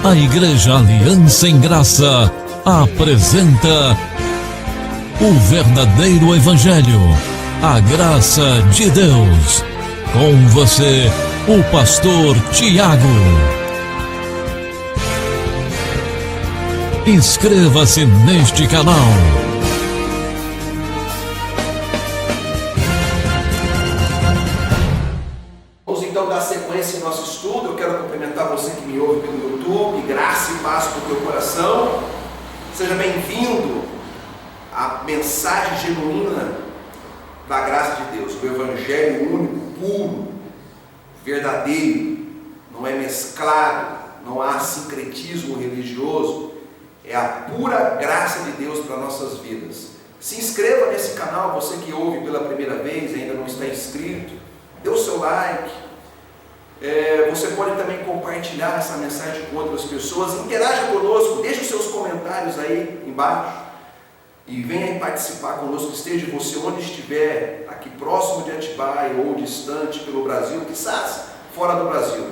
A Igreja Aliança em Graça apresenta o verdadeiro Evangelho, a graça de Deus. Com você, o pastor Tiago. Inscreva-se neste canal. Vamos então dar sequência em nosso estudo. Eu quero cumprimentar você que me ouve pelo YouTube. Graça e paz para o teu coração. Seja bem-vindo à mensagem genuína da graça de Deus, o Evangelho único, puro, verdadeiro, não é mesclado, não há sincretismo religioso, é a pura graça de Deus para nossas vidas. Se inscreva nesse canal, você que ouve pela primeira vez, ainda não está inscrito, dê o seu like. Você pode também compartilhar essa mensagem com outras pessoas, interaja conosco, deixe os seus comentários aí embaixo e venha participar conosco, esteja você onde estiver, aqui próximo de Atibaia ou distante pelo Brasil, quizás fora do Brasil.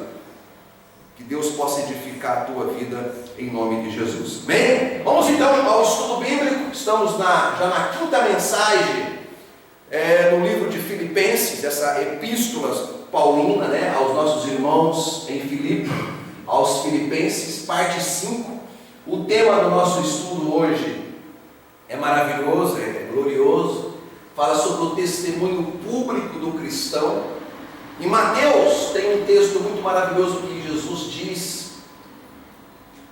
Que Deus possa edificar a tua vida em nome de Jesus. Amém? Vamos então ao estudo bíblico. Estamos já na quinta mensagem no livro de Filipenses, essa epístola paulina, aos nossos irmãos em Filipe, aos Filipenses, parte 5. O tema do nosso estudo hoje é maravilhoso, é glorioso, fala sobre o testemunho público do cristão. Em Mateus tem um texto muito maravilhoso que Jesus diz,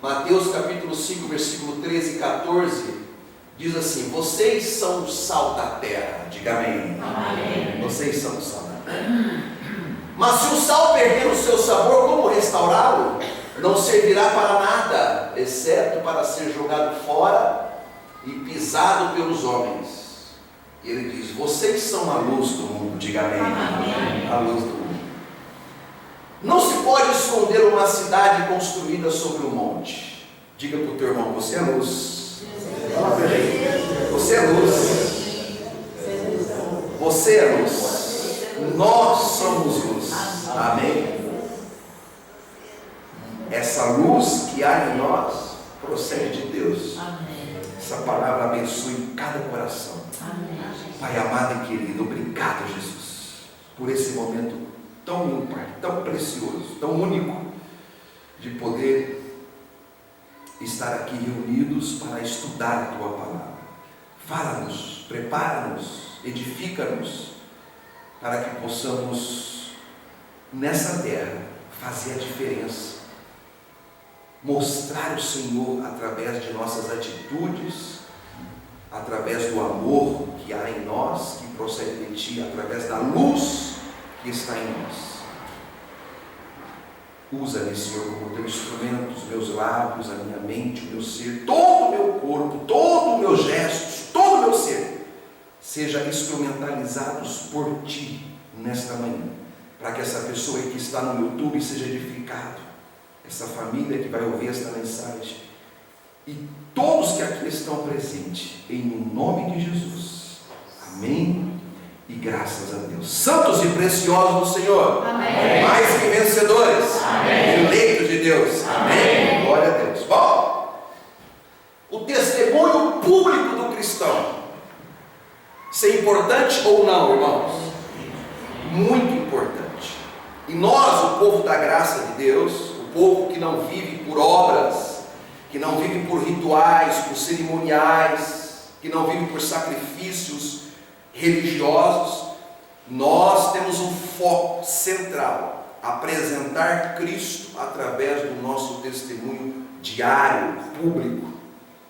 Mateus capítulo 5, versículo 13 e 14, diz assim: vocês são o sal da terra. Diga amém. Amém. Vocês são o sal da terra. Mas se o sal perder o seu sabor, como restaurá-lo? Não servirá para nada, exceto para ser jogado fora e pisado pelos homens. E ele diz: vocês são a luz do mundo. Diga amém. Amém. A luz do mundo. Não se pode esconder uma cidade construída sobre um monte. Diga para o teu irmão: você é luz. Fala para ele: você é luz. Você é luz. Nós somos luz. Amém. Essa luz que há em nós procede de Deus. Amém. Essa palavra abençoe cada coração. Amém. Pai amado e querido, obrigado, Jesus, por esse momento tão ímpar, tão precioso, tão único, de poder estar aqui reunidos para estudar a Tua palavra. Fala-nos, prepara-nos, edifica-nos, para que possamos, nessa terra, fazer a diferença, mostrar o Senhor através de nossas atitudes, através do amor que há em nós, que procede de Ti, através da luz que está em nós. Usa-me, Senhor, como Teu instrumento, os meus lábios, a minha mente, o meu ser, todo o meu corpo, todos os meus gestos, todo o meu ser, seja instrumentalizados por Ti nesta manhã, para que essa pessoa que está no YouTube seja edificada, essa família que vai ouvir esta mensagem, e todos que aqui estão presentes, em nome de Jesus. Amém e graças a Deus. Santos e preciosos do Senhor. Amém. Mais que vencedores. Amém. Eleitos de Deus. Amém. Amém. Glória a Deus. Bom, o testemunho público do cristão, se é importante ou não, irmãos? Muito importante. E nós, o povo da graça de Deus, o povo que não vive por obras, que não vive por rituais, por cerimoniais, que não vive por sacrifícios religiosos, nós temos um foco central: apresentar Cristo através do nosso testemunho diário, público.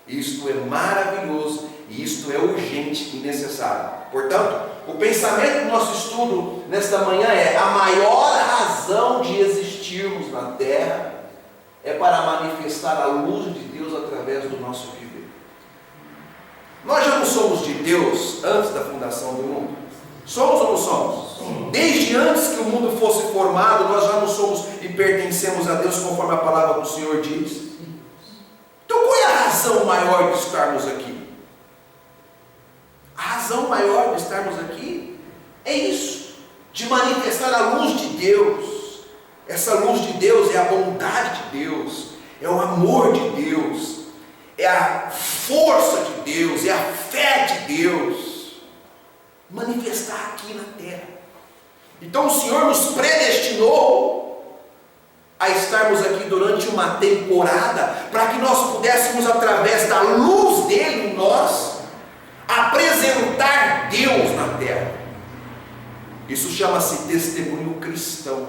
Isto é maravilhoso e isto é urgente e necessário. Portanto, o pensamento do nosso estudo nesta manhã é: a maior razão de existirmos na terra é para manifestar a luz de Deus através do nosso viver. Nós já não somos de Deus antes da fundação do mundo? Somos ou não somos? Sim. Desde antes que o mundo fosse formado, nós já não somos e pertencemos a Deus, conforme a palavra do Senhor diz? Então qual é a razão maior de estarmos aqui? A razão maior de estarmos aqui é isso, de manifestar a luz de Deus. Essa luz de Deus é a bondade de Deus, é o amor de Deus, é a força de Deus, é a fé de Deus manifestar aqui na terra. Então o Senhor nos predestinou a estarmos aqui durante uma temporada, para que nós pudéssemos, através da luz dele em nós, apresentar Deus na terra. Isso chama-se testemunho cristão.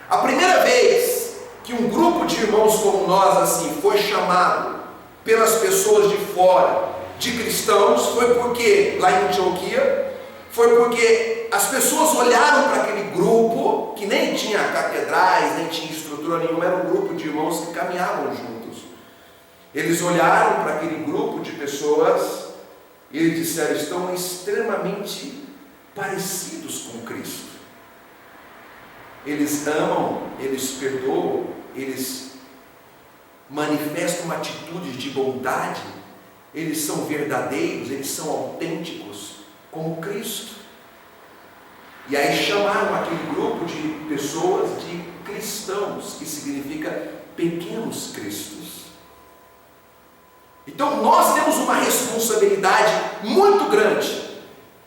A primeira vez que um grupo de irmãos como nós assim foi chamado pelas pessoas de fora de cristãos foi porque, lá em Antioquia, foi porque as pessoas olharam para aquele grupo que nem tinha catedrais, nem tinha estrutura nenhuma, era um grupo de irmãos que caminhavam juntos. Eles olharam para aquele grupo de pessoas e eles disseram: estão extremamente parecidos com Cristo. Eles amam, eles perdoam, eles manifestam uma atitude de bondade, eles são verdadeiros, eles são autênticos como Cristo. E aí chamaram aquele grupo de pessoas de cristãos, que significa pequenos cristos. Então nós temos uma responsabilidade muito grande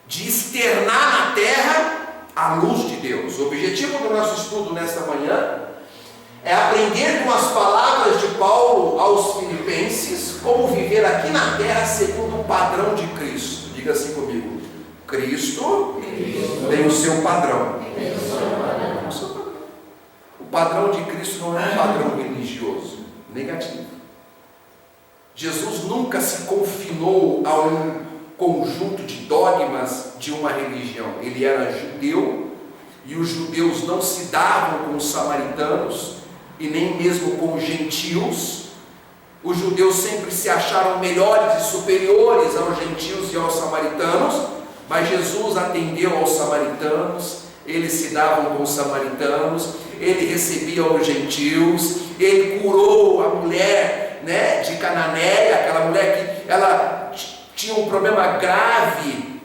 de externar na terra a luz de Deus. O objetivo do nosso estudo nesta manhã é aprender com as palavras de Paulo aos Filipenses como viver aqui na terra segundo o padrão de Cristo. Diga assim comigo: Cristo tem o seu padrão. O padrão de Cristo não é um padrão religioso negativo. Jesus nunca se confinou a um conjunto de dogmas de uma religião. Ele era judeu e os judeus não se davam com os samaritanos e nem mesmo com os gentios. Os judeus sempre se acharam melhores e superiores aos gentios e aos samaritanos, mas Jesus atendeu aos samaritanos, eles se davam com os samaritanos, ele recebia os gentios, ele curou a mulher, de Cananéia, aquela mulher que ela tinha um problema grave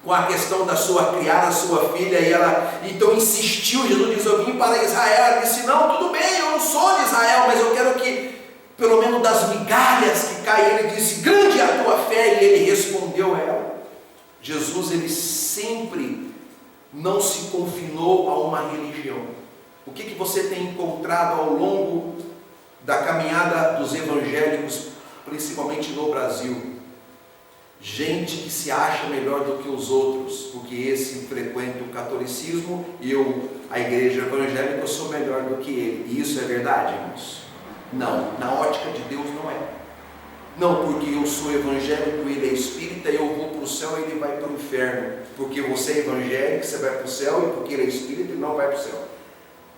com a questão da sua criada, sua filha, e ela então insistiu. Jesus disse: eu vim para Israel. Ela disse: não, tudo bem, eu não sou de Israel, mas eu quero que pelo menos das migalhas que caem. Ele disse: grande é a tua fé. E ele respondeu a ela. Jesus, ele sempre não se confinou a uma religião. O que você tem encontrado ao longo da caminhada dos evangélicos, principalmente no Brasil? Gente que se acha melhor do que os outros, porque esse frequenta o catolicismo e eu, a igreja evangélica, eu sou melhor do que ele. E isso é verdade, irmãos? Não, na ótica de Deus não é. Não porque eu sou evangélico, ele é espírita, eu vou para o céu e ele vai para o inferno. Porque você é evangélico, você vai para o céu, e porque ele é espírita, ele não vai para o céu.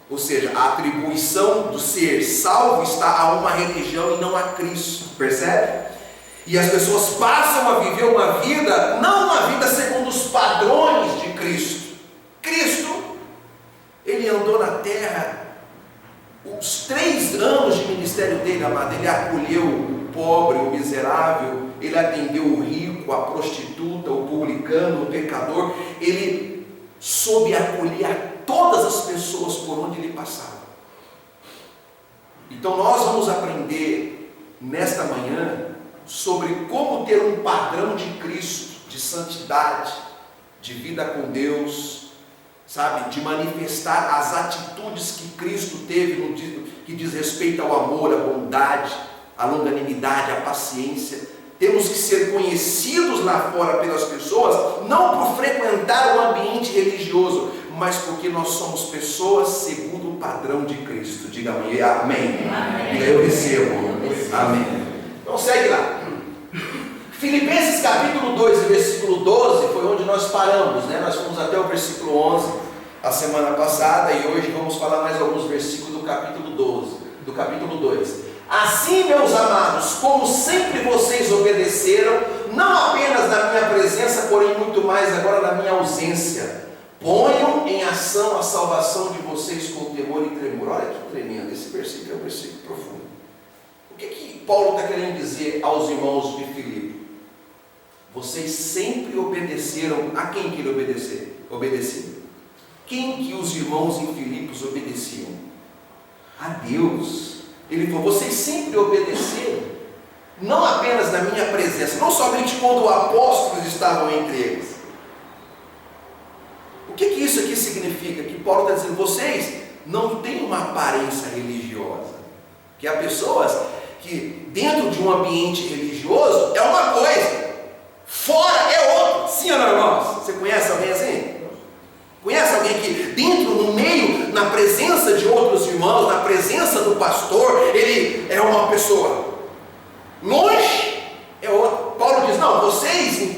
Ou seja, a atribuição do ser salvo está a uma religião e não a Cristo, percebe? E as pessoas passam a viver uma vida, não uma vida segundo os padrões de Cristo. Cristo, ele andou na terra, os 3 anos de ministério dele, amado, ele acolheu o pobre, o miserável, ele atendeu o rico, a prostituta, o publicano, o pecador, ele soube acolher a todas as pessoas por onde ele passava. Então nós vamos aprender nesta manhã sobre como ter um padrão de Cristo, de santidade, de vida com Deus, sabe, de manifestar as atitudes que Cristo teve no que diz respeito ao amor, à bondade, à longanimidade, à paciência. Temos que ser conhecidos lá fora pelas pessoas, não por frequentar o ambiente religioso, mas porque nós somos pessoas segundo o padrão de Cristo. Diga amém. Amém. Diga: eu recebo. Amém. Então segue lá. Filipenses capítulo 2, versículo 12, foi onde nós paramos, Nós fomos até o versículo 11 a semana passada, e hoje vamos falar mais alguns versículos do capítulo 12, do capítulo 2. Assim, meus amados, como sempre vocês obedeceram, não apenas na minha presença, porém muito mais agora na minha ausência, ponham em ação a salvação de vocês com temor e tremor. Olha que tremendo, esse versículo é um versículo profundo. O que Paulo está querendo dizer aos irmãos de Filipe? Vocês sempre obedeceram. A quem que ele obedecia? Quem que os irmãos em Filipos obedeciam? a Deus. Ele falou: vocês sempre obedeceram, não apenas na minha presença, não somente quando os apóstolos estavam entre eles. O que isso aqui significa? Que Paulo está dizendo: vocês não têm uma aparência religiosa. Que há pessoas que dentro de um ambiente religioso é uma coisa, fora é outra. Sim ou não, irmãos? Você conhece alguém assim? Conhece alguém que dentro, no meio, na presença de outros irmãos, na presença do pastor, ele é uma pessoa, longe é outra? Paulo diz: não, vocês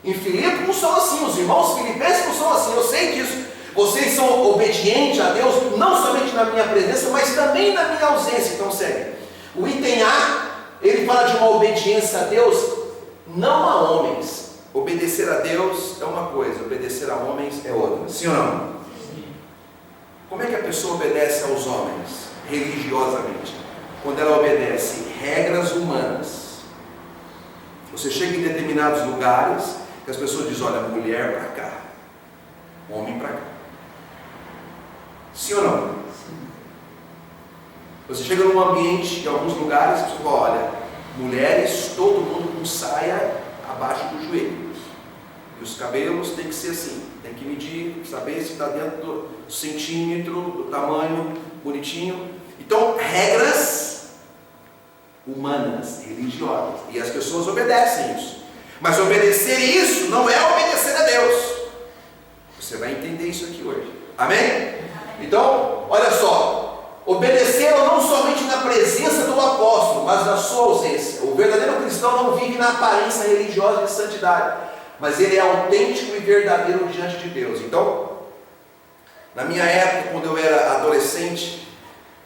em Filipe não são assim, os irmãos filipenses não são assim, eu sei disso. Vocês são obedientes a Deus, não somente na minha presença, mas também na minha ausência. Então segue. O item A, ele fala de uma obediência a Deus, não a homens. Obedecer a Deus é uma coisa, obedecer a homens é outra. Sim ou não? Sim. Como é que a pessoa obedece aos homens religiosamente? Quando ela obedece regras humanas. Você chega em determinados lugares que as pessoas dizem: olha, mulher para cá, homem para cá. Sim ou não? Sim. Você chega num ambiente, em alguns lugares, você fala: olha, mulheres, todo mundo com saia abaixo do joelho. E os cabelos tem que ser assim, tem que medir, saber se está dentro do centímetro, do tamanho, bonitinho. Então, regras humanas, religiosas. E as pessoas obedecem isso. Mas obedecer isso não é obedecer a Deus. Você vai entender isso aqui hoje. Amém? Então, olha só. Obedeceram não somente na presença do apóstolo, mas na sua ausência. O verdadeiro cristão não vive na aparência religiosa de santidade, mas ele é autêntico e verdadeiro diante de Deus. Então, na minha época, quando eu era adolescente,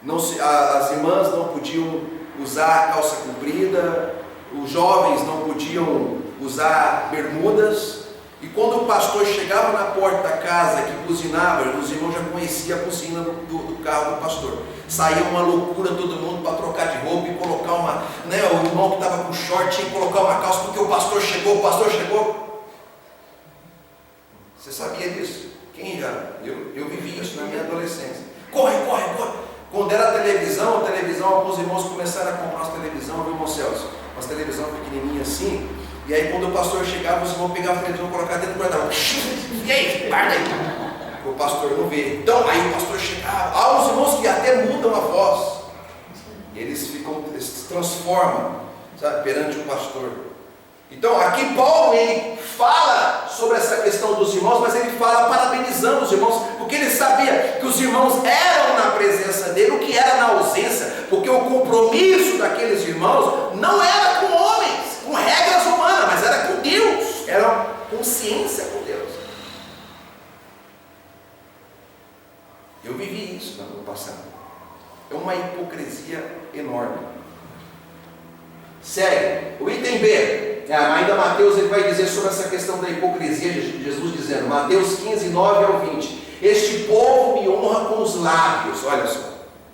as irmãs não podiam usar calça comprida, os jovens não podiam usar bermudas. E quando o pastor chegava na porta da casa que buzinava, os irmãos já conheciam a buzina do carro do pastor. Saía uma loucura todo mundo para trocar de roupa e colocar uma, o irmão que estava com short tinha que colocar uma calça porque o pastor chegou. Você sabia disso? Quem já? Eu vivi isso na minha adolescência. Corre. Quando era a televisão, alguns irmãos começaram a comprar as televisão, viu, irmão Celso? Umas televisão pequenininha assim. E aí quando o pastor chegava, os irmãos pegavam a televisão e colocavam dentro do guarda-roupa. E aí, guarda aí. O pastor não vê. Então aí o pastor chegava. Há uns irmãos que até mudam a voz. Eles se transformam, sabe, perante o pastor. Então aqui Paulo, ele fala sobre essa questão dos irmãos, mas ele fala parabenizando os irmãos, porque ele sabia que os irmãos eram na presença dele, o que era na ausência, porque o compromisso daqueles irmãos não era com homens, com regras humanas, mas era com Deus, era consciência com Deus. Eu vivi isso no ano passado. É uma hipocrisia enorme. Segue, o item B. Ainda Mateus ele vai dizer sobre essa questão da hipocrisia, Jesus dizendo, Mateus 15, 9 ao 20. Este povo me honra com os lábios. Olha só,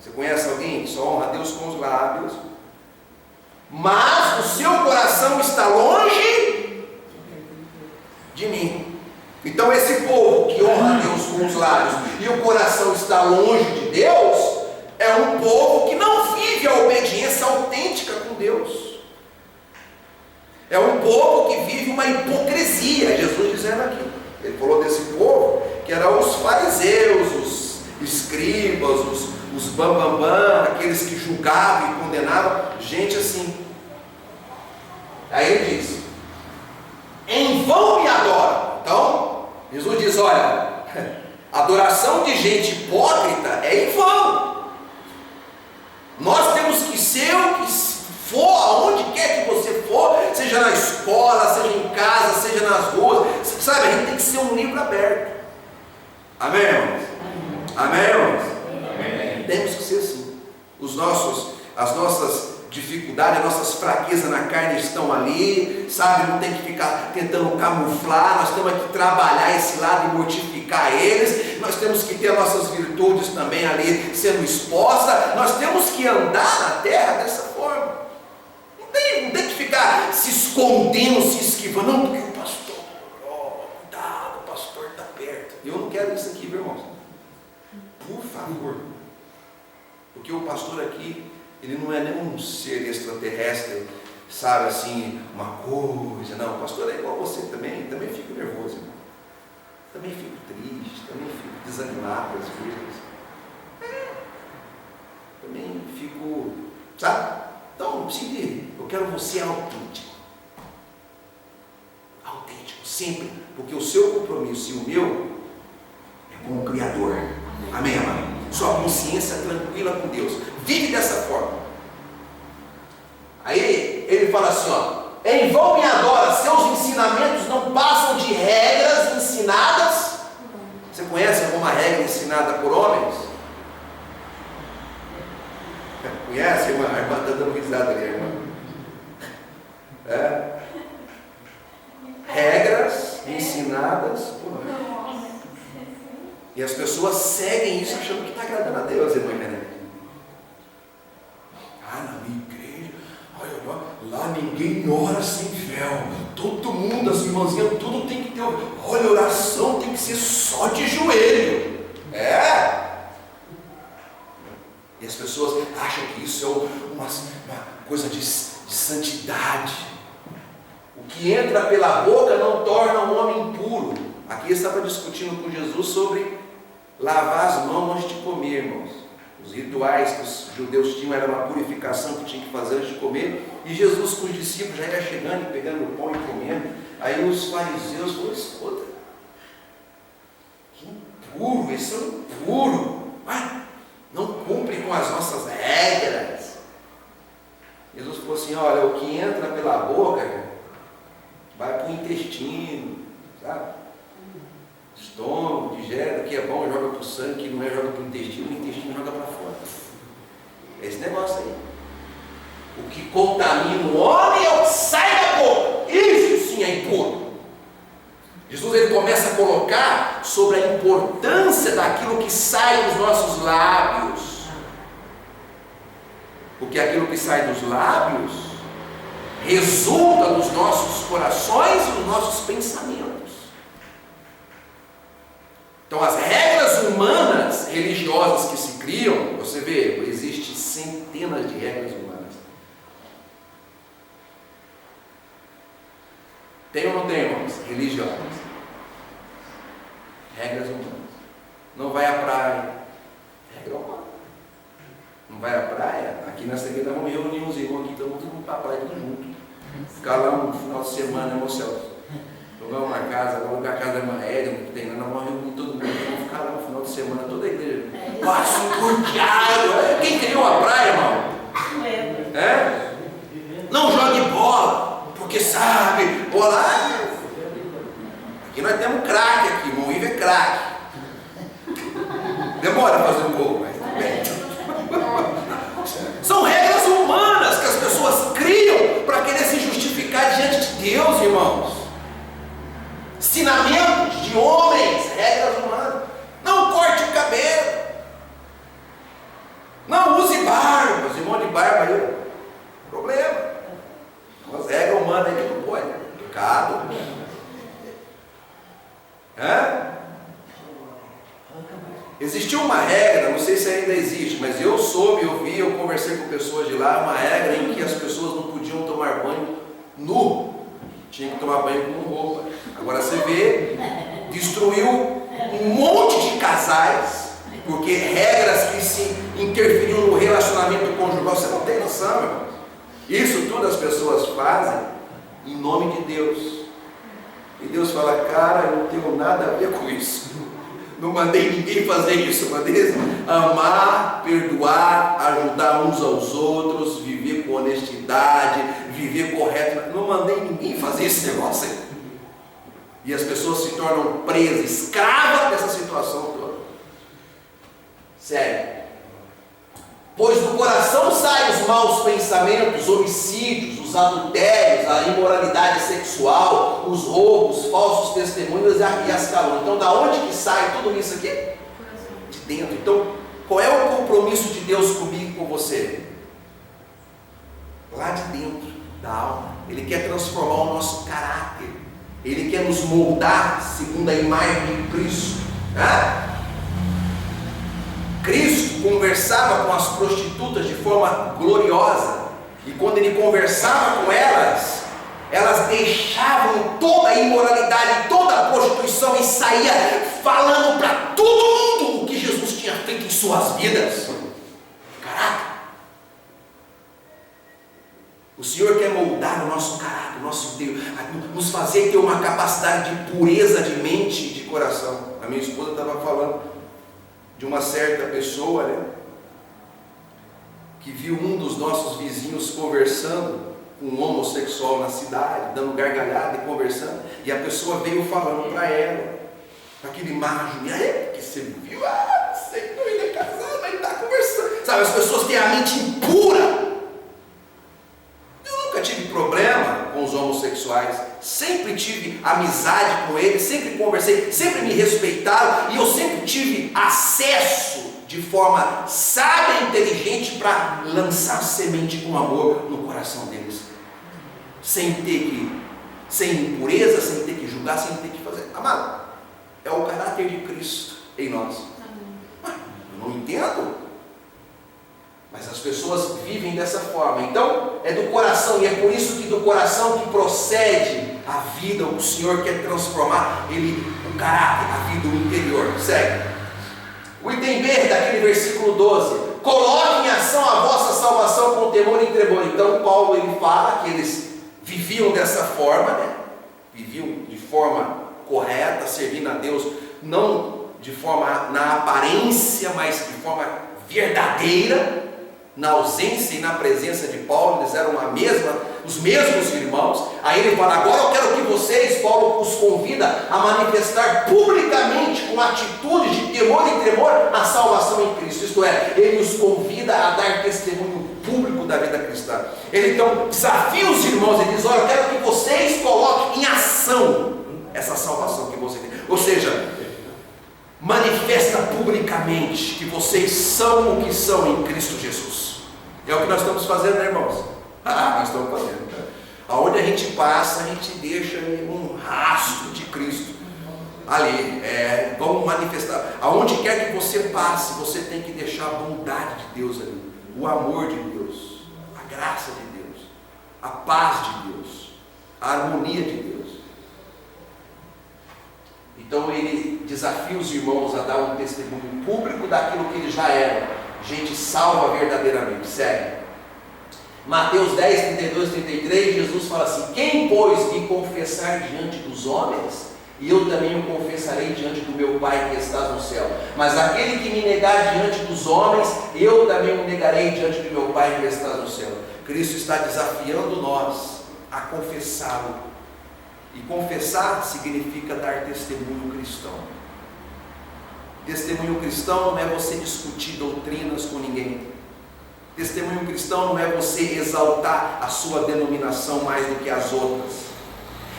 você conhece alguém que só honra a Deus com os lábios, mas o seu coração está longe de mim. Então esse povo que honra a Deus com os lábios e o coração está longe de Deus, é um povo que não vive a obediência autêntica com Deus. É um povo que vive uma hipocrisia, Jesus dizendo aqui. Ele falou desse povo que eram os fariseus, os escribas, os bambambam, aqueles que julgavam e condenavam, gente assim. Aí ele diz, em vão me adoram. Então, Jesus diz, olha, adoração de gente hipócrita é em vão. Nós temos que ser o que for, aonde quer que você for, seja na escola, seja em casa, seja nas ruas, sabe, a gente tem que ser um livro aberto. Amém, irmãos? Amém, irmãos? Amém. Temos que ser assim. As nossas dificuldades, as nossas fraquezas na carne estão ali, sabe, não tem que ficar tentando camuflar, nós temos que trabalhar esse lado e mortificar eles, nós temos que ter as nossas virtudes também ali sendo expostas, nós temos que andar na terra dessa forma. Não tem que ficar se escondendo, se esquivando, não, porque o pastor, cuidado, o pastor está perto. Eu não quero isso aqui, meus irmãos. Por favor. Porque Porque o pastor aqui, ele não é nenhum ser extraterrestre, sabe assim, uma coisa. Não, o pastor é igual a você também fico nervoso, irmão. Também fico triste, também fico desanimado às vezes. Também fico, sabe? Então, eu quero você autêntico. Autêntico, sempre. Porque o seu compromisso e o meu é com o Criador. Amém, amado? Sua consciência tranquila com Deus. Vive dessa forma. Aí ele fala assim, ó: em vão me adora, seus ensinamentos não passam de regras ensinadas. Você conhece alguma regra ensinada por homens? Conhece, irmã? A irmã está dando risada ali, irmã. Regras ensinadas por homens. E as pessoas seguem isso achando que está agradando a Deus, irmã Helena. Na minha igreja, olha lá ninguém ora sem véu. Todo mundo, as irmãzinhas, tudo tem que ter. Olha, oração tem que ser só de joelho. E as pessoas acham que isso é uma coisa de santidade. O que entra pela boca não torna um homem impuro. Aqui eu estava discutindo com Jesus sobre lavar as mãos antes de comer, irmãos. Os rituais que os judeus tinham era uma purificação que tinha que fazer antes de comer. E Jesus com os discípulos já ia chegando, pegando o pão e comendo. Aí os fariseus falaram: escuta, que impuro, esse é um impuro. Não cumpre com as nossas regras. Jesus falou assim: olha, o que entra pela boca vai para o intestino, sabe? Estômago, digere, o que é bom joga para o sangue, o que não é joga para o intestino joga para fora. Esse negócio aí. O que contamina o homem é o que sai da boca. Isso sim é impuro. Jesus ele começa a colocar sobre a importância daquilo que sai dos nossos lábios. Porque aquilo que sai dos lábios resulta nos nossos corações e nos nossos pensamentos. Então as regras humanas, religiosas que se criam, você vê, existem centenas de regras humanas. Tem ou não tem, irmãos? Religiosas. Regras humanas. Não vai à praia. Regra humana. Não vai à praia. Aqui nessa igreja vamos reunir uns irmãos aqui, todo mundo para a praia, tudo junto. Ficar lá um final de semana, irmão Celso. Alugar uma casa, alugar a casa da irmã Edna, que tem lá, nós vamos reunir todo mundo. Vamos ficar lá no final de semana, toda a igreja. Passo cordial. Quem criou a praia, irmão? Não jogue bola, porque sabe, bola. Aqui nós temos craque aqui, irmão Ivo é craque. Demora a fazer um gol, mas tudo bem. São regras humanas que as pessoas criam para querer se justificar diante de Deus, irmãos. Ensinamentos de homens, regras humanas. Não corte o cabelo. Não use barba. Os irmãos de barba aí, problema. Umas regras humanas aí que não pode. Pecado. Existiu uma regra, não sei se ainda existe, mas eu soube, eu vi, eu conversei com pessoas de lá, uma regra em que as pessoas não podiam tomar banho nu. Tinha que tomar banho com roupa. Agora você vê, destruiu um monte de casais, porque regras que se interferiam no relacionamento conjugal, você não tem noção, irmão. Isso tudo as pessoas fazem em nome de Deus. E Deus fala: cara, eu não tenho nada a ver com isso. Não mandei ninguém fazer isso. Eu mandei amar, perdoar, ajudar uns aos outros, viver com honestidade, viver correto. Não mandei ninguém fazer esse negócio aí. E as pessoas se tornam presas, escravas dessa situação toda. Sério. Pois do coração saem os maus pensamentos, os homicídios, os adultérios, a imoralidade sexual, os roubos, falsos testemunhos e as calúnias. Então, da onde que sai tudo isso aqui? De dentro. Então, qual é o compromisso de Deus comigo e com você? Lá de dentro da alma. Ele quer transformar o nosso caráter. Ele quer nos moldar segundo a imagem de Cristo. Cristo conversava com as prostitutas de forma gloriosa, e quando ele conversava com elas, elas deixavam toda a imoralidade, toda a prostituição e saía falando para todo mundo o que Jesus tinha feito em suas vidas. Caraca! O Senhor quer moldar o nosso caráter, o nosso Deus, nos fazer ter uma capacidade de pureza de mente e de coração. A minha esposa estava falando de uma certa pessoa, né, que viu um dos nossos vizinhos conversando com um homossexual na cidade, dando gargalhada e conversando, e a pessoa veio falando para ela, com aquele margem, porque você viu, não sei, ele é casado, mas ele está conversando, sabe, as pessoas têm a mente impura. Eu nunca tive problema com os homossexuais, sempre tive amizade com eles, sempre conversei, sempre me respeitaram, e eu sempre tive acesso de forma sábia e inteligente para lançar semente com amor no coração deles, sem impureza, sem ter que julgar, sem ter que fazer. Amado, é o caráter de Cristo em nós. Eu não entendo, mas as pessoas vivem dessa forma. Então é do coração, e é por isso que do coração que procede a vida. O Senhor quer transformar o caráter, a vida, o interior. Segue. O item B daquele versículo 12: coloque em ação a vossa salvação com temor e tremor. Então Paulo ele fala que eles viviam dessa forma, né? Viviam de forma correta, servindo a Deus, não de forma na aparência, mas de forma verdadeira. Na ausência e na presença de Paulo, eles eram os mesmos irmãos. Aí ele fala: agora eu quero que vocês, Paulo os convida a manifestar publicamente, com atitude de temor e tremor, a salvação em Cristo. Isto é, ele os convida a dar testemunho público da vida cristã. Ele então desafia os irmãos e diz: olha, eu quero que vocês coloquem em ação essa salvação que você tem. Ou seja, manifesta publicamente que vocês são o que são em Cristo Jesus. É o que nós estamos fazendo, né, irmãos? Nós estamos fazendo. Aonde a gente passa, a gente deixa um rastro de Cristo ali. Vamos manifestar. Aonde quer que você passe, você tem que deixar a bondade de Deus ali, o amor de Deus, a graça de Deus, a paz de Deus, a harmonia de Deus. Então ele desafia os irmãos a dar um testemunho público daquilo que eles já eram, gente salva verdadeiramente. Segue. Mateus 10, 32, 33, Jesus fala assim: quem, pois, me confessar diante dos homens, e eu também o confessarei diante do meu Pai que está no céu. Mas aquele que me negar diante dos homens, eu também o negarei diante do meu Pai que está no céu. Cristo está desafiando nós a confessá-lo. E confessar significa dar testemunho cristão. Testemunho cristão não é você discutir doutrinas com ninguém. Testemunho cristão não é você exaltar a sua denominação mais do que as outras.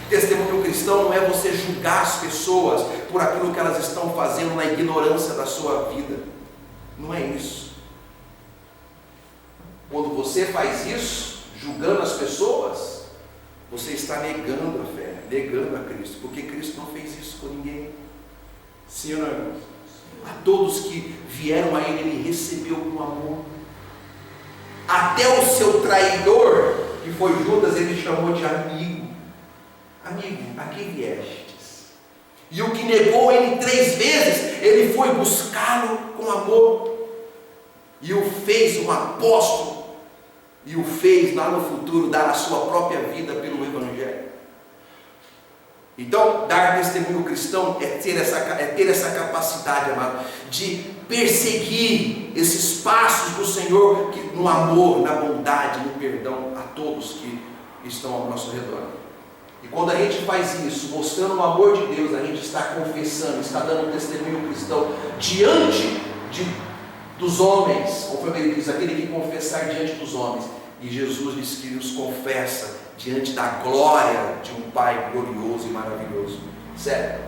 Testemunho cristão não é você julgar as pessoas por aquilo que elas estão fazendo na ignorância da sua vida. Não é isso. Quando você faz isso, julgando as pessoas, você está negando a fé, negando a Cristo, porque Cristo não fez isso com ninguém. Sim ou não, irmãos? A todos que vieram a Ele recebeu com amor. Até o seu traidor, que foi Judas, Ele chamou de amigo. Amigo, a que viestes? E o que negou Ele 3 vezes, Ele foi buscá-lo com amor, e o fez um apóstolo, e o fez lá no futuro dar a sua própria vida pelo Evangelho. Então, dar testemunho cristão é ter essa capacidade, amado, de perseguir esses passos do Senhor no amor, na bondade, no perdão a todos que estão ao nosso redor. E quando a gente faz isso, mostrando o amor de Deus, a gente está confessando, está dando testemunho cristão diante dos homens, conforme ele diz, aquele que confessar diante dos homens. E Jesus diz que nos confessa diante da glória de um Pai glorioso e maravilhoso. Sério.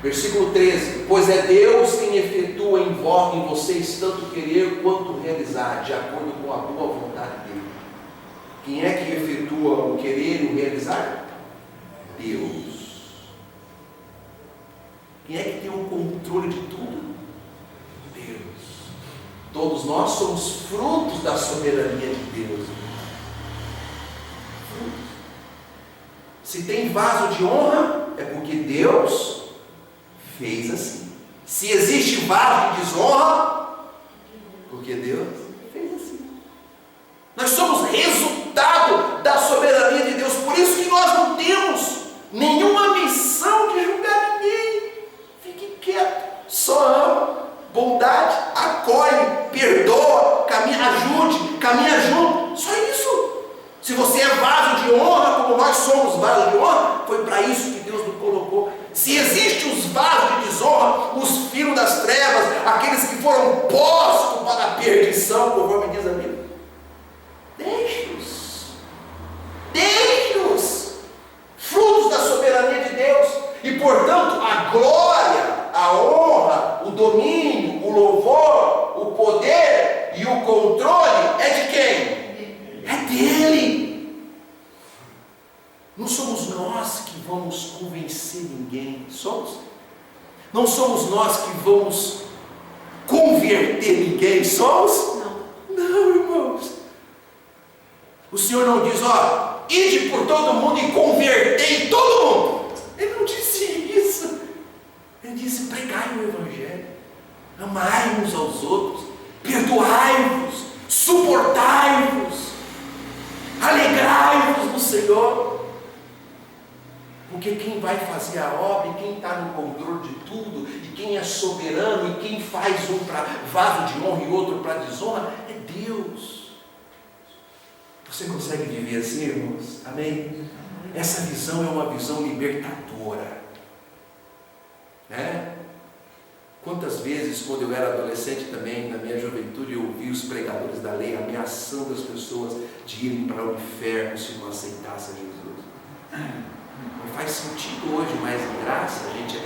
Versículo 13: pois é Deus quem efetua em vocês tanto querer quanto realizar, de acordo com a boa vontade dele. Quem é que efetua o querer e o realizar? Deus. Quem é que tem o controle de tudo? Deus. nós somos frutos da soberania de Deus. Se tem vaso de honra, é porque Deus fez assim. Se existe vaso de desonra, porque Deus fez assim. Nós somos resultado da soberania de Deus. Por isso que nós não temos nenhuma missão de julgar ninguém. Fique quieto. Só ama, bondade, acolhe, perdoa, ajude, caminha junto. Só isso. Se você é vaso de honra, como nós somos vaso de honra, foi para isso que Deus nos colocou. Se existem os vasos de desonra, os filhos das trevas, aqueles que foram postos para a perdição, conforme diz a Bíblia, deixe-os, frutos da soberania de Deus. E portanto a glória, a honra, o domínio, o louvor, o poder e o controle é de quem? É dele. Não somos nós que vamos convencer ninguém. Não somos nós que vamos converter ninguém. Somos? Não, irmãos. O Senhor não diz, ide por todo mundo e convertei todo mundo. Ele não disse isso. Ele disse, pregai o Evangelho, amai uns aos outros, perdoai-vos, suportai-vos, alegrai-vos no Senhor. Porque quem vai fazer a obra, e quem está no controle de tudo, e quem é soberano, e quem faz um para vaso de honra e outro para desonra, é Deus. Você consegue viver assim, irmãos? Amém? Essa visão é uma visão libertadora. Quantas vezes, quando eu era adolescente também, na minha juventude, eu ouvi os pregadores da lei ameaçando as pessoas de irem para o inferno se não aceitassem Jesus. Não faz sentido hoje, mais em graça, a gente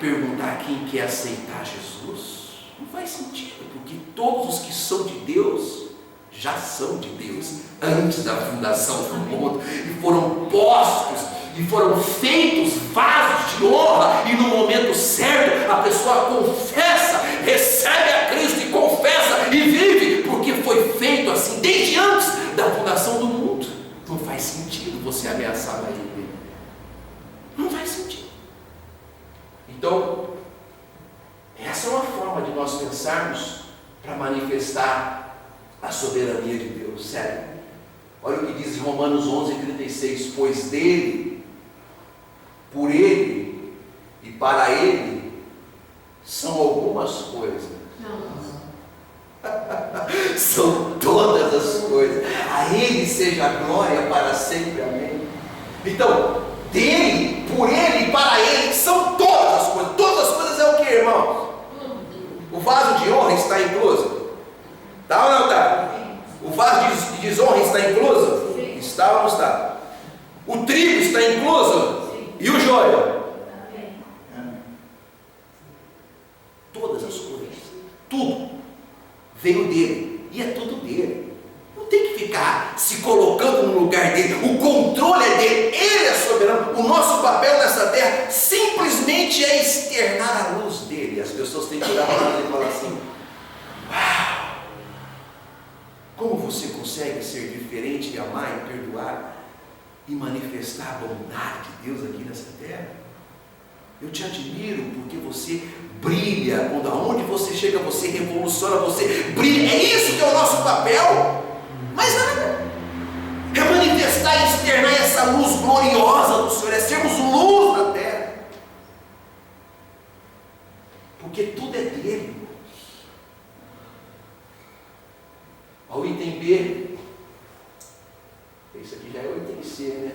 perguntar quem quer aceitar Jesus. Não faz sentido, porque todos os que são de Deus já são de Deus antes da fundação do mundo, e foram postos e foram feitos vasos de honra, e no momento certo a pessoa confessa, recebe a Cristo e confessa e vive, porque foi feito assim desde antes da fundação do mundo. Não faz sentido você ameaçar a ele. Não faz sentido. Então, essa é uma forma de nós pensarmos para manifestar a soberania de Deus. Sério, olha o que diz em Romanos 11:36, pois dele, por ele e para ele são algumas coisas. São todas as coisas. A ele seja a glória para sempre. Amém. Então, dele, por ele e para ele são todas as coisas. Todas as coisas é o que, irmãos? O vaso de honra está incluso? Está ou não está? O vaso de desonra está incluso? Sim. Está ou não está? O trigo está incluso? Sim. E o joio? Todas as coisas, tudo veio dele, e é tudo dele. Não tem que ficar se colocando no lugar dele. O controle é dele, ele é soberano. O nosso papel nessa terra simplesmente é externar a luz dele. As pessoas têm que olhar para nós e falar assim: uau! Como você consegue ser diferente e amar e perdoar e manifestar a bondade de Deus aqui nessa terra? Eu te admiro porque você brilha. Quando aonde você chega, você revoluciona, você brilha. É isso que é o nosso papel. Mas nada. É manifestar e externar essa luz gloriosa do Senhor. É sermos luz na terra. Porque tudo é dele. Ao item B, esse aqui já é o item C, né?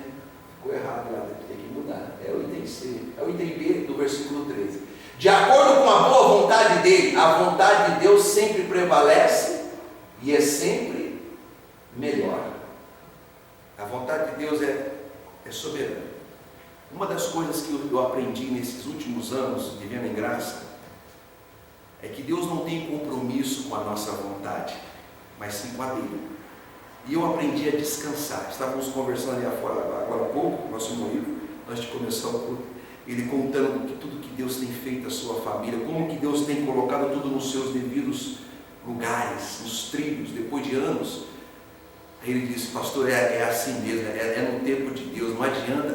Ficou errado lá, tem que mudar. É o item C, é o item B do versículo 13. De acordo com a boa vontade dele, a vontade de Deus sempre prevalece e é sempre melhor. A vontade de Deus é soberana. Uma das coisas que eu aprendi nesses últimos anos, vivendo em graça, é que Deus não tem compromisso com a nossa vontade, mas sim com a dele. E eu aprendi a descansar. Estávamos conversando ali afora agora há pouco, nosso irmão Ivo, antes de começar o culto, ele contando tudo que Deus tem feito à sua família, como que Deus tem colocado tudo nos seus devidos lugares, nos trilhos, depois de anos. Aí ele disse: pastor, é assim mesmo, é no tempo de Deus, não adianta,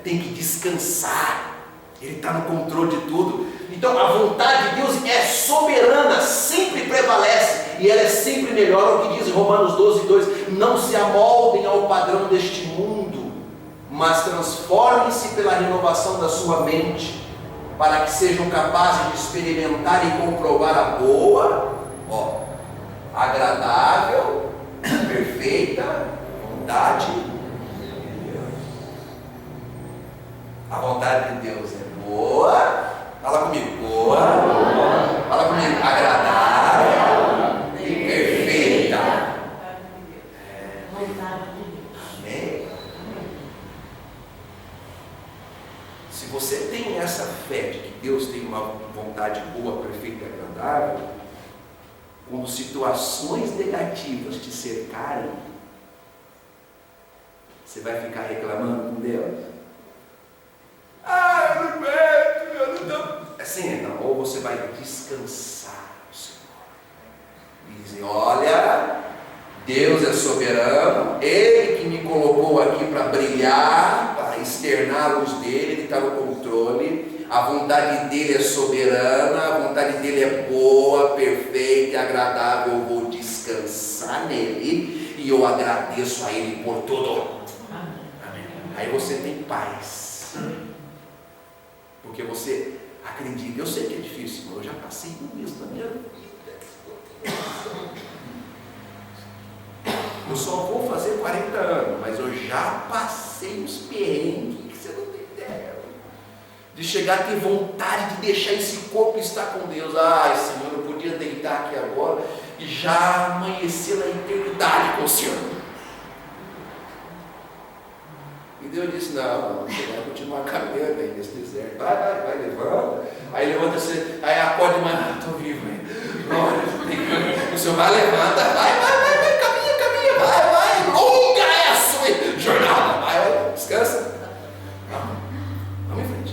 tem que descansar, Ele está no controle de tudo. Então a vontade de Deus é soberana, sempre prevalece, e ela é sempre melhor. O que diz em Romanos 12:2: não se amoldem ao padrão deste mundo, mas transformem-se pela renovação da sua mente, para que sejam capazes de experimentar e comprovar a boa, agradável, perfeita vontade de Deus. A vontade de Deus é boa, fala comigo, boa, fala comigo, agradável e perfeita. Amém? Se você tem essa fé de que Deus tem uma vontade boa, perfeita e agradável, quando situações negativas te cercarem, você vai ficar reclamando com Deus? Ah, eu não aguento, eu não estou. Assim, não. Ou você vai descansar no Senhor e dizer: olha, Deus é soberano, Ele que me colocou aqui para brilhar, para externar a luz dele, Ele está no controle. A vontade dele é soberana, a vontade dele é boa, perfeita e agradável. Eu vou descansar nele e eu agradeço a ele por tudo. Amém. Aí você tem paz, porque você acredita. Eu sei que é difícil, irmão, eu já passei por isso na minha vida. Eu só vou fazer 40 anos, mas eu já passei uns perrengues que você não tem ideia. De chegar a ter vontade de deixar esse corpo estar com Deus. Ai, Senhor, eu podia deitar aqui agora e já amanhecer na eternidade com o Senhor. E Deus disse: não, você vai continuar caminhando aí nesse deserto. Vai, levanta. Aí levanta você, aí acorda de manhã: estou vivo aí. O Senhor vai, levanta, vai, caminha, vai, longa é a sua jornada. Vai, descansa. Vamos em frente.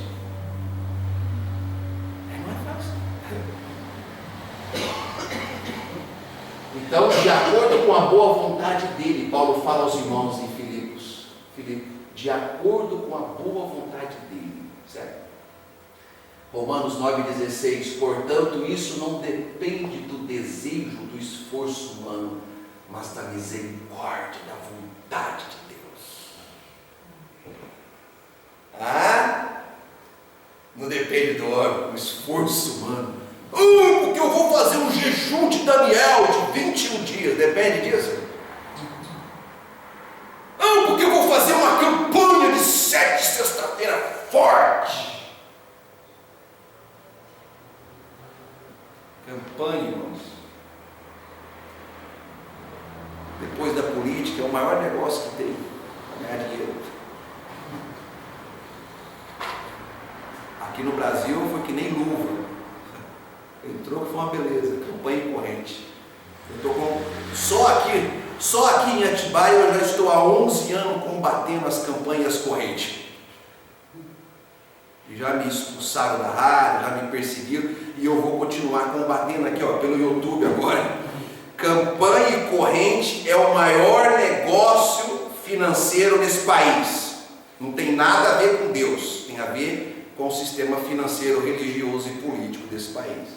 Então, de acordo com a boa vontade dele, Paulo fala aos irmãos em Filipos, de acordo com a boa vontade dele, certo? Romanos 9,16: portanto, isso não depende do desejo, do esforço humano, mas da misericórdia, da vontade de Deus. Não depende do homem, do esforço humano. Porque eu vou fazer um jejum de Daniel de 21 dias, depende disso. Porque eu vou fazer uma campanha de 7 sexta-feira forte. Campanha, irmãos, depois da política, é o maior negócio que tem para ganhar dinheiro. Aqui no Brasil foi que nem luva. Entrou que foi uma beleza, campanha em corrente. Eu estou com. Só aqui em Atibaia eu já estou há 11 anos combatendo as campanhas correntes. E já me expulsaram da rádio, já me perseguiram, e eu vou continuar combatendo aqui, pelo YouTube agora. Campanha e corrente é o maior negócio financeiro nesse país. Não tem nada a ver com Deus, tem a ver com o sistema financeiro, religioso e político desse país.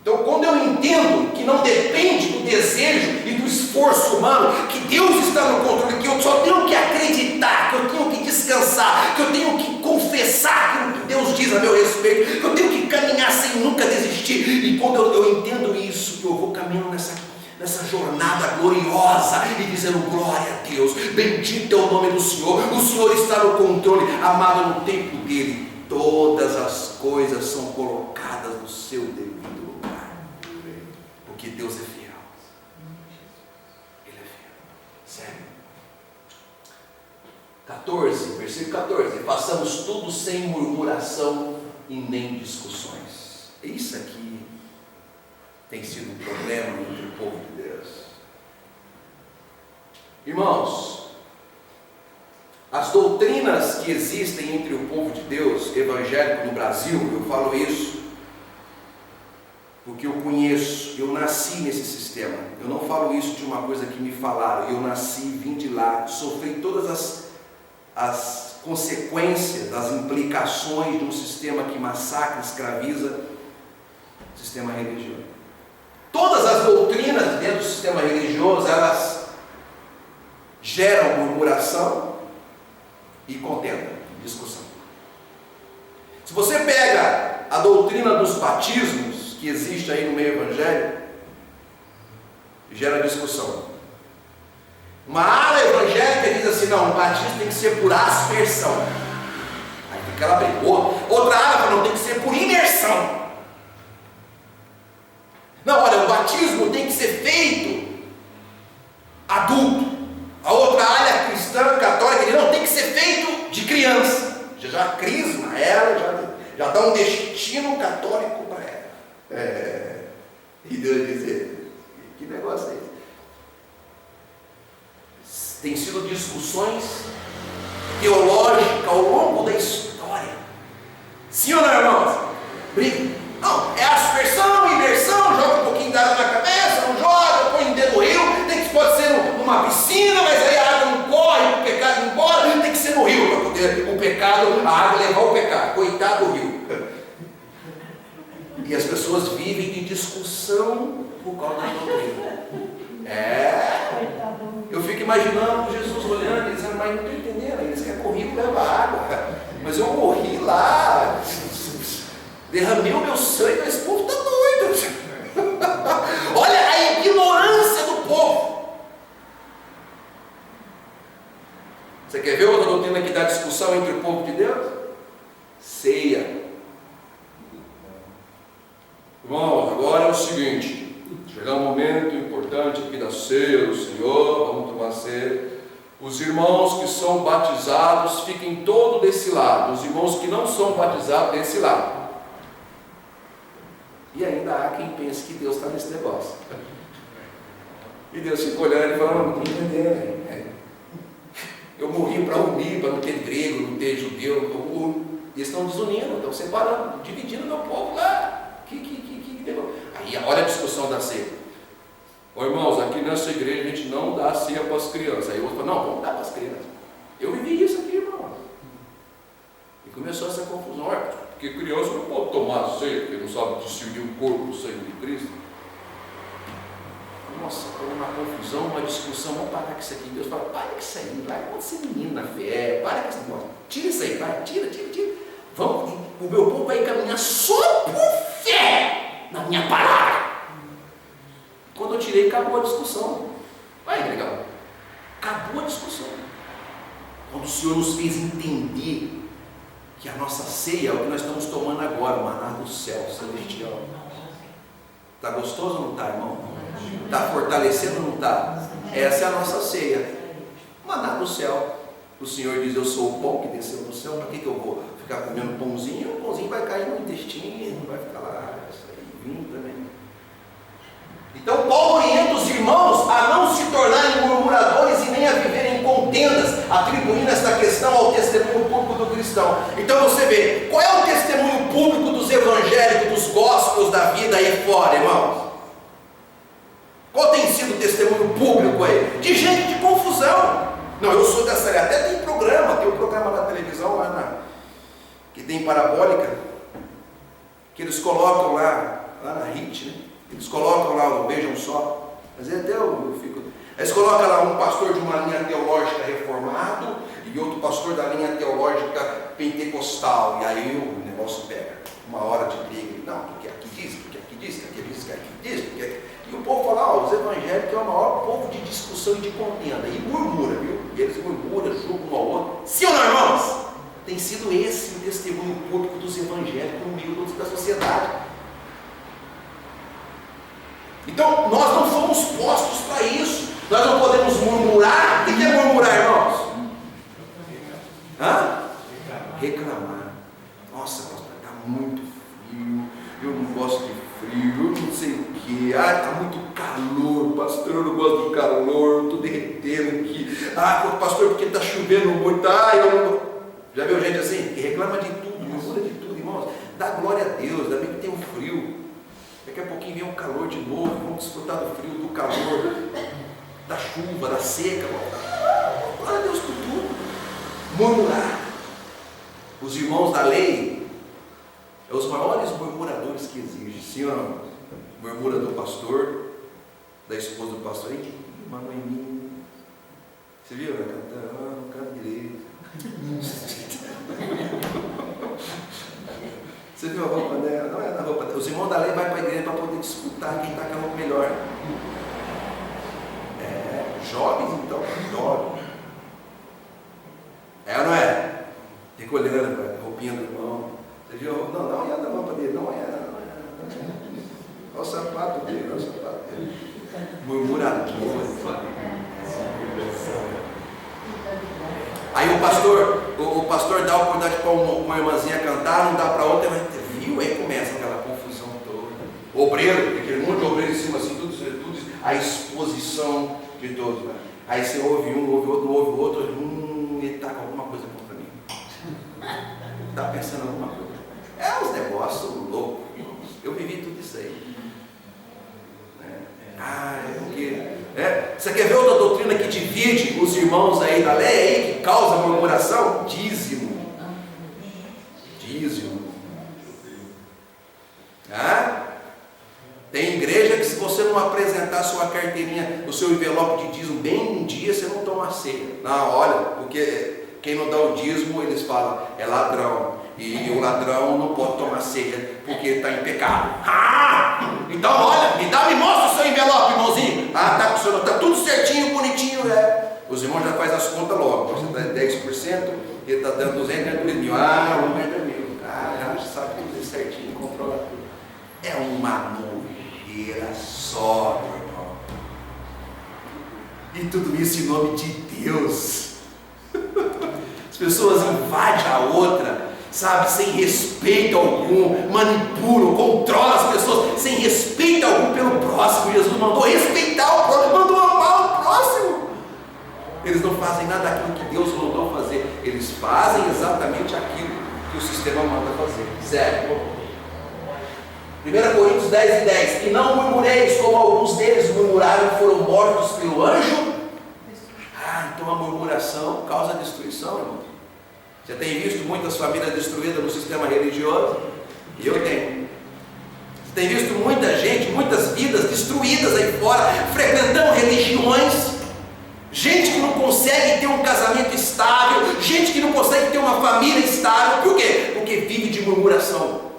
Então, quando eu entendo que não depende do desejo e do esforço humano, que Deus está no controle, que eu só tenho que acreditar, que eu tenho que descansar, que eu tenho que confessar aquilo que Deus diz a meu respeito, que eu tenho que caminhar sem nunca desistir, e quando eu entendo isso, que eu vou caminhando nessa jornada gloriosa e dizendo: glória a Deus, bendito é o nome do Senhor, o Senhor está no controle, amado, no tempo dele, todas as coisas são colocadas no seu devido lugar, porque Deus é fiel, Ele é fiel, sério. 14, versículo 14: façamos tudo sem murmuração e nem discussões. Isso aqui tem sido um problema entre o povo de Deus. Irmãos, as doutrinas que existem entre o povo de Deus, evangélico no Brasil, eu falo isso porque eu conheço, eu nasci nesse sistema. Eu não falo isso de uma coisa que me falaram. Eu nasci, vim de lá, sofri todas as consequências, as implicações de um sistema que massacra, escraviza, sistema religioso. Todas as doutrinas dentro do sistema religioso, elas geram murmuração e contenda, discussão. Se você pega a doutrina dos batismos, que existe aí no meio evangélico, gera discussão. Uma ala evangélica diz assim: não, o batismo tem que ser por aspersão. Aí fica ela brigou. Outra ala fala: não, tem que ser por imersão. Não, olha, o batismo tem que ser feito adulto. A outra ala cristã, católica, diz: não, tem que ser feito de criança. Já crisma ela, já dá um destino católico para ela. E Deus dizer: que negócio é esse? Tem sido discussões teológicas ao longo da história. Sim ou não, irmãos? Briga. Não, é aspersão, imersão, joga um pouquinho d'água na cabeça, não joga, põe o dedo no rio, pode ser numa piscina, mas aí a água não corre, o pecado não embora, tem que ser no rio, para poder o pecado, a água levar o pecado. Coitado do rio. E as pessoas vivem em discussão por causa da doutrina. Eu fico imaginando Jesus olhando e dizendo: mas não estou entendendo, eles querem que o rio leva água, mas eu morri lá, derramei o meu sangue, mas esse povo está doido. Olha a ignorância do povo. Você quer ver outra doutrina que dá discussão entre o povo de Deus? Ceia. Irmãos, agora é o seguinte: chegar um momento importante aqui da ceia do Senhor, vamos tomar ceia. Os irmãos que são batizados fiquem todos desse lado, os irmãos que não são batizados desse lado. E ainda há quem pense que Deus está nesse negócio. E Deus fica olhando e fala: não tem entender. Eu morri para unir, para não ter grego, não ter judeu. Eles estão desunindo, estão separando, dividindo meu povo lá. Aí olha a discussão da ceia. Ô irmãos, aqui nessa igreja a gente não dá ceia para as crianças. Aí o outro fala: não, vamos dar para as crianças. Eu vivi isso aqui, irmão. E começou essa confusão. Porque criança não pode tomar ceia, porque não sabe discernir o corpo do sangue de Cristo. Nossa, foi uma confusão, uma discussão. Vamos parar com isso aqui. Deus fala: para com isso aí, vai, pode ser menino na fé, para com esse negócio. Tira isso aí, vai, tira. Vamos, o meu povo vai caminhar só por fé na minha palavra. Quando eu tirei, acabou a discussão. Vai, legal. Acabou a discussão. Quando o Senhor nos fez entender que a nossa ceia é o que nós estamos tomando agora, o maná do céu, celestial. Está gostoso ou não está, irmão? Está fortalecendo ou não está? Essa é a nossa ceia. Maná do céu. O Senhor diz: eu sou o pão que desceu do céu. Para que eu vou ficar comendo pãozinho? O pãozinho vai cair no intestino, vai ficar lá, isso aí, vinho também. Então Paulo orienta os irmãos a não se tornarem murmuradores e nem a viverem em contendas, atribuindo esta questão ao testemunho público do cristão. Então você vê, qual é o testemunho público dos evangélicos, dos gospels da vida aí fora, irmãos? Qual tem sido o testemunho público aí? De gente de confusão. Não, eu sou dessa área. Até tem um programa na televisão lá que tem parabólica, que eles colocam lá na HIT, né? Eles colocam lá o Vejam Só. Mas até eu fico. Eles colocam lá um pastor de uma linha teológica reformado e outro pastor da linha teológica pentecostal. E aí o negócio pega. Uma hora de briga. Não, porque aqui diz, porque aqui diz, porque aqui diz, porque aqui diz, porque aqui. E o povo fala: os evangélicos é o maior povo de discussão e de contenda. E murmura, viu? E eles murmuram, julgam um ao outro. Sim ou não, irmãos? Tem sido esse o testemunho público dos evangélicos no meio da sociedade. Então, nós não fomos postos para isso. Nós não podemos murmurar. O que é murmurar, irmãos? Reclamar. Nossa, pastor, está muito frio. Eu não gosto de frio. Eu não sei o que. Está muito calor. Pastor, eu não gosto do calor. Estou derretendo aqui. Pastor, porque está chovendo muito. Eu não... Já viu gente assim? Que reclama de tudo, murmura de tudo, irmãos. Dá glória a Deus. Ainda bem que tem um frio. Daqui a pouquinho vem um calor de novo, vamos desfrutar do frio, do calor, da chuva, da seca. Glória a Deus por tudo. Murmurar. Os irmãos da lei são os maiores murmuradores que existem. Sim ou não? Murmura do pastor, da esposa do pastor. Ei, mamãe minha. Você viu? Ela cantando, não canta direito. Você viu a roupa dela? Não é a roupa dela. Os irmãos da lei vão para a igreja para poder disputar quem está com a roupa melhor. Jovens então, jovens. É ou não é? Fica olhando para a roupinha do irmão. Você viu? Não, dá uma olhada na roupa dele. Não é. Olha o sapato dele, olha o sapato dele. Murmurador. Aí o pastor dá a oportunidade para uma irmãzinha cantar, não dá para outra, mas viu? Aí começa aquela confusão toda. Obreiro, aquele monte de obreiro em cima, assim, tudo a exposição de todos. Né? Aí você ouve um, ouve outro, não ouve o outro, ele está com alguma coisa contra mim. Está pensando em alguma coisa. É uns negócios loucos. Eu vivi tudo isso aí. Você quer ver outra doutrina que divide os irmãos aí da lei, aí, que causa murmuração? Dízimo. Tem igreja que se você não apresentar sua carteirinha, o seu envelope de dízimo bem um dia, você não toma ceia. Não, olha, porque quem não dá o dízimo, eles falam, é ladrão. E o ladrão não pode tomar ceia, porque está em pecado. Então olha, me mostra o seu envelope, irmãozinho. Tá tudo certinho, bonitinho. Os irmãos já fazem as contas logo. Você dá 10%, ele está dando 200 mil. 90 mil. Já sabe tudo certinho, controla tudo. É uma nojeira só, meu irmão. E tudo isso em nome de Deus. As pessoas invadem a outra, sabe, sem respeito algum, manipulam, controlam as pessoas, sem respeito algum pelo próximo. Jesus mandou respeitar o próximo, mandou amar o próximo. Eles não fazem nada daquilo que Deus mandou fazer, eles fazem exatamente aquilo que o sistema manda fazer. Sério. 1 Coríntios 10:10. E não murmureis como alguns deles murmuraram e foram mortos pelo anjo. Então a murmuração causa destruição, irmão. Você tem visto muitas famílias destruídas no sistema religioso? E eu tenho. Você tem visto muita gente, muitas vidas destruídas aí fora, frequentando religiões, gente que não consegue ter um casamento estável, gente que não consegue ter uma família estável. Por quê? Porque vive de murmuração.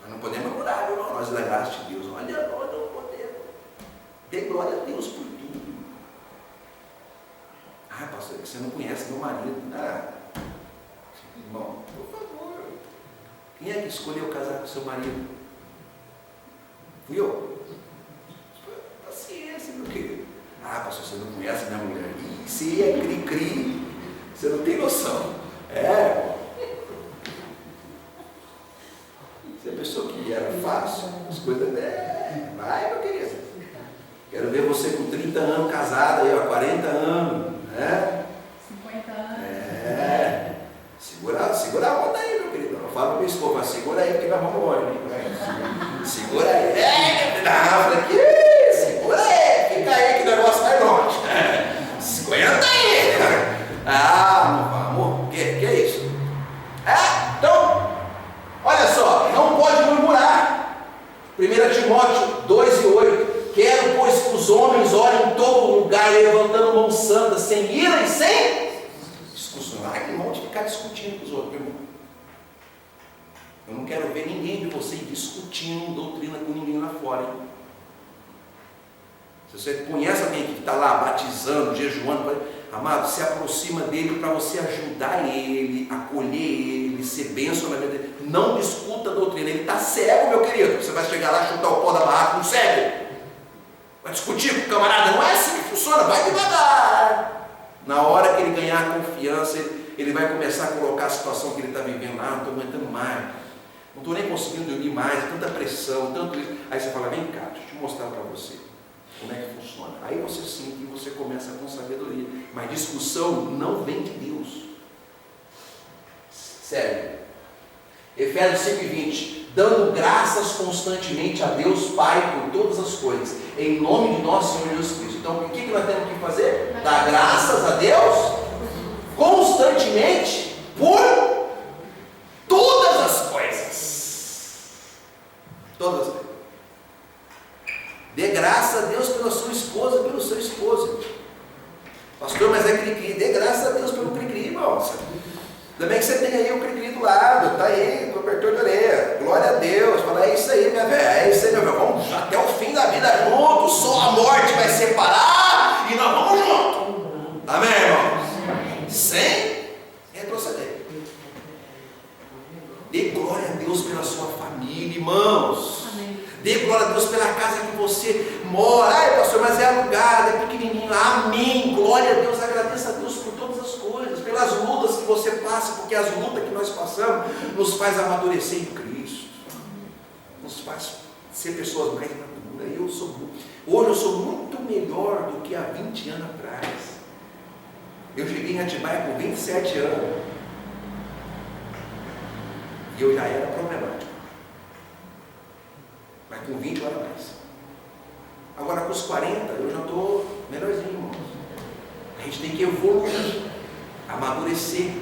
Nós não podemos murmurar, meu irmão. Nós lembramos de Deus. Olha, nós não podemos. Dê glória a Deus por tudo. Pastor, você não conhece meu marido. Irmão, por favor. Quem é que escolheu casar com seu marido? Fui eu. Paciência, meu querido. Pastor, você não conhece minha mulher. Se é cri-cri, você não tem noção. Você pensou que era fácil? As coisas. Vai, meu querido. Quero ver você com 30 anos casada aí, 40 anos. 50 anos. Segura a onda aí, meu querido. Eu falo para minha esposa, segura aí, porque nós vamos embora. Segura aí. Segura aí, fica aí que o negócio vai longe. 50 aí. Não vamos. Que é isso? Então, olha só, não pode murmurar. 1 Timóteo 2:8. Quero, pois, que os homens orem em todo lugar, levantando mão santa, sem ira e sem discussão. Irmão, de ficar discutindo com os outros, irmão. Eu não quero ver ninguém de vocês discutindo doutrina com ninguém lá fora, hein? Se você conhece alguém que está lá batizando, jejuando, amado, se aproxima dele para você ajudar ele, acolher ele, ser bênção na vida dele. Não discuta a doutrina. Ele está cego, meu querido. Você vai chegar lá, chutar o pó da barraca com cego. Vai discutir com o camarada, não é assim que funciona, vai devagar. Na hora que ele ganhar confiança, ele vai começar a colocar a situação que ele está vivendo. Não estou aguentando mais, não estou nem conseguindo dormir mais, tanta pressão, tanto isso. Aí você fala, vem cá, deixa eu te mostrar para você como é que funciona. Aí você sente e você começa com sabedoria. Mas discussão não vem de Deus. Sério. Efésios 5:20. dando graças constantemente a Deus Pai por todas as coisas, em nome de nosso Senhor Jesus Cristo. Então, o que nós temos que fazer? Dar graças a Deus constantemente por todas as coisas. Todas as coisas. Dê graças a Deus pela sua esposa, pelo seu esposo. Pastor, mas é cri-cri. Dê graças a Deus pelo cri-cri, irmão. Ainda bem que você tem aí o cri-cri do lado, está aí, cobertor de orelha. Glória a Deus. Fala, é isso aí, minha velha. É isso aí, meu velho. Vamos até o fim da vida juntos. Só a morte vai separar e nós vamos juntos. Amém, irmão? Sem retroceder. Dê glória a Deus pela sua família, irmãos. Amém. Dê glória a Deus pela casa que você mora. Ai, pastor, mas é alugada, é pequenininho. Amém. Glória a Deus. Agradeça a Deus por todas as coisas, pelas lutas que você passa, porque as lutas que nós passamos nos faz amadurecer em Cristo, nos faz ser pessoas mais maduras. Hoje eu sou muito melhor do que há 20 anos atrás. Eu cheguei em Atibaia com 27 anos e eu já era problemático, mas com 20 eu era mais. Agora com os 40 eu já estou melhorzinho, irmãos. A gente tem que evoluir, amadurecer.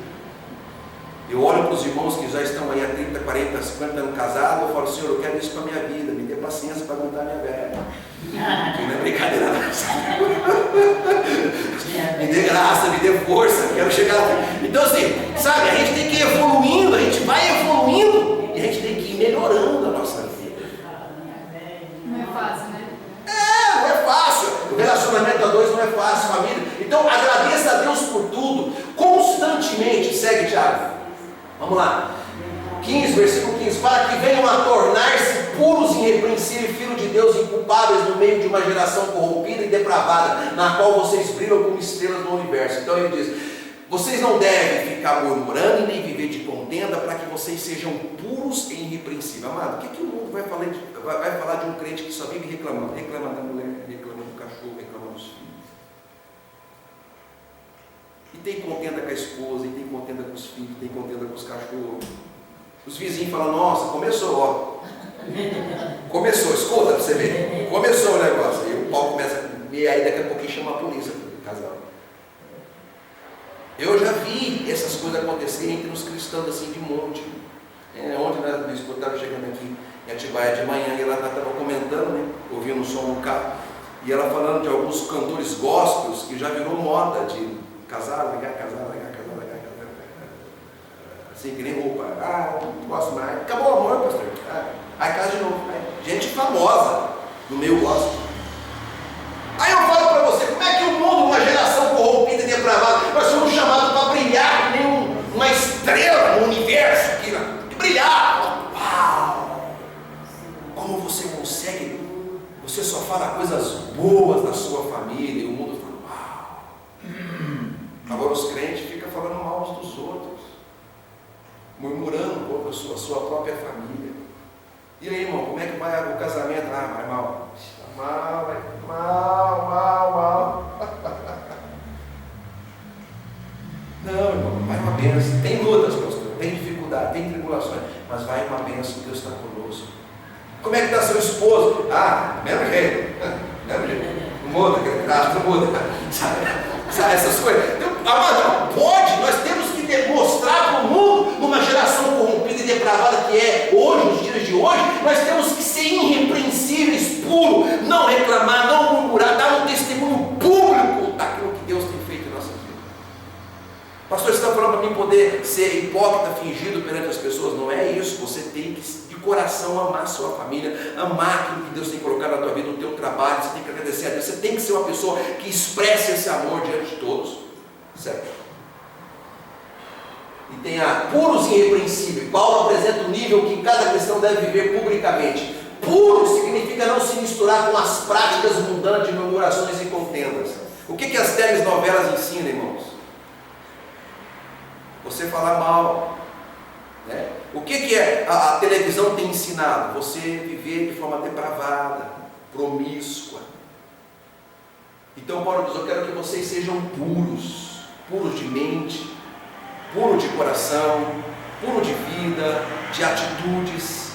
Eu olho para os irmãos que já estão aí há 30, 40, 50 anos casados, eu falo, Senhor, eu quero isso para a minha vida, me dê paciência para aguentar a minha velha. Não é brincadeira, não. Me dê graça, me dê força, quero chegar lá. Então assim, sabe, a gente tem que ir evoluindo, a gente vai evoluindo e a gente tem que ir melhorando a nossa vida. Não é fácil, né? Não é fácil. O relacionamento a dois não é fácil, família. Então agradeça a Deus por tudo, constantemente. Segue, Tiago. Vamos lá. 15, versículo 15. Para que venham a tornar-se puros e irrepreensíveis, filhos de Deus, inculpáveis no meio de uma geração corrompida e depravada, na qual vocês brilham como estrelas do universo. Então ele diz: vocês não devem ficar murmurando e nem viver de contenda, para que vocês sejam puros e irrepreensíveis. Amado, o que o mundo vai falar de um crente que só vive reclamando? Reclama da mulher, reclama do cachorro, reclama dos filhos. E tem contenda com a esposa, e tem contenda com os filhos, tem contenda com os cachorros. Os vizinhos falam, nossa, começou, ó. Começou, escuta para você ver. Começou o negócio. Aí o pau começa, e aí daqui a pouquinho chama a polícia pro casal. Eu já vi essas coisas acontecerem entre os cristãos assim de monte. Ontem minha esposa estava chegando aqui em Atibaia de manhã e ela estava comentando, né? Ouvindo o som no carro. E ela falando de alguns cantores gospels que já virou moda de casar, ligar. Assim, que nem roupa. Não gosto mais. Acabou o amor, pastor. Aí casa de novo. Gente famosa no meio gospel. Aí eu falo para você, como é que o mundo, uma geração corrompida e depravada, nós somos chamados para brilhar que nem uma estrela no universo aqui, né? De brilhar. Uau! Como você consegue? Você só fala coisas boas da sua família e o mundo fala, uau! Agora os crentes ficam falando mal uns dos outros, murmurando contra a sua própria família. E aí, irmão, como é que vai o casamento? Vai mal. Mal. Não, irmão, vai uma bênção. Tem lutas, pastor, tem dificuldade, tem tribulações, mas vai uma bênção, Deus está conosco. Como é que está seu esposo? Mesmo jeito. Não muda, aquele traço não muda. Sabe essas coisas? Então, amado, nós temos que demonstrar para o mundo, numa geração corrompida e depravada que é hoje, nos dias de hoje, nós temos que ser irrepreensíveis, puros, não reclamar, não murmurar, dar um testemunho público daquilo que Deus tem feito em nossa vida. Pastor, você está falando para mim poder ser hipócrita, fingido perante as pessoas? Não é isso. Você tem que, de coração, amar a sua família, amar aquilo que Deus tem colocado na tua vida, no teu trabalho. Você tem que agradecer a Deus. Você tem que ser uma pessoa que expresse esse amor diante de todos. Certo? E tenha puros e irrepreensíveis. Paulo apresenta o nível que cada cristão deve viver publicamente. Puro significa não se misturar com as práticas mundanas de murmurações e contendas. O que as telenovelas ensinam, irmãos? Você falar mal, né? O que a televisão tem ensinado? Você viver de forma depravada, promíscua. Então Paulo diz, eu quero que vocês sejam puros de mente, puro de coração, puro de vida, de atitudes.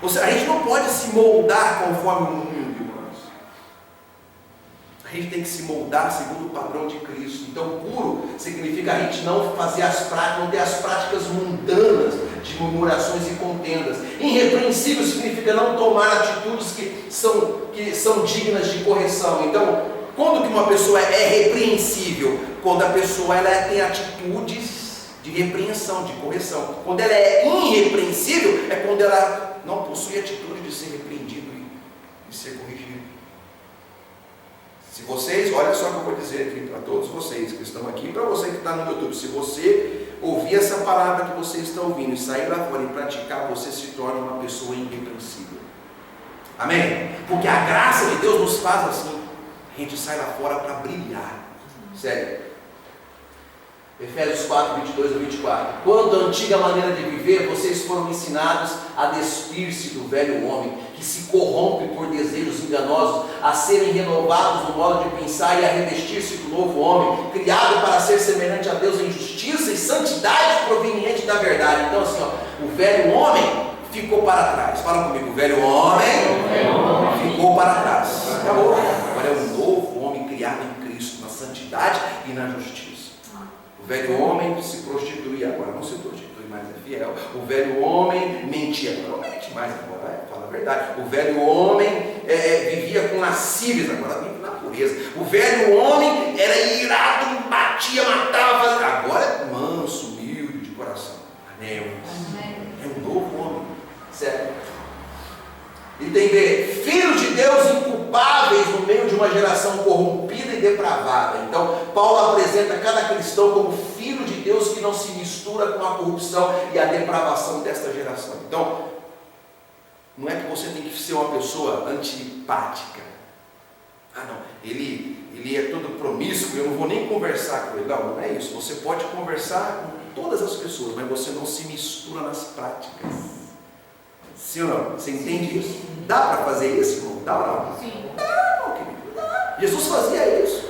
A gente não pode se moldar conforme o mundo, irmãos. A gente tem que se moldar segundo o padrão de Cristo. Então, puro significa a gente não fazer não ter as práticas mundanas de murmurações e contendas. Irrepreensível significa não tomar atitudes que são dignas de correção. Então, quando que uma pessoa é repreensível? Quando a pessoa tem atitudes de repreensão, de correção. Quando ela é irrepreensível, é quando ela não possui atitude de ser repreendido e de ser corrigido. Se vocês, olha só o que eu vou dizer aqui para todos vocês que estão aqui, para você que está no YouTube, se você ouvir essa palavra que você está ouvindo e sair lá fora e praticar, você se torna uma pessoa irrepreensível. Amém? Porque a graça de Deus nos faz assim. A gente sai lá fora para brilhar. Sério. Efésios 4, 22 a 24. Quanto à antiga maneira de viver, vocês foram ensinados a despir-se do velho homem, que se corrompe por desejos enganosos, a serem renovados no modo de pensar e a revestir-se do novo homem, criado para ser semelhante a Deus em justiça e santidade proveniente da verdade. Então assim, o velho homem ficou para trás. Fala comigo, o velho homem ficou para trás. Acabou. Agora é um novo homem criado em Cristo, na santidade e na justiça. O velho homem se prostituía, agora não se prostitui mais, é fiel. O velho homem mentia, agora não mente mais, agora fala a verdade. O velho homem vivia com lascívias, agora vive na pureza. O velho homem era irado, batia, matava, agora é manso, humilde de coração. Amém. É um novo homem, certo? E tem B, filhos de Deus inculpáveis no meio de uma geração corrompida e depravada. Então, Paulo apresenta cada cristão como filho de Deus que não se mistura com a corrupção e a depravação desta geração. Então, não é que você tem que ser uma pessoa antipática. Ah não, ele é todo promíscuo, eu não vou nem conversar com ele. Não é isso. Você pode conversar com todas as pessoas, mas você não se mistura nas práticas. Sim ou não? Você entende isso? Dá para fazer isso, irmão? Dá ou não? Sim. Não, querido. Dá. Jesus fazia isso.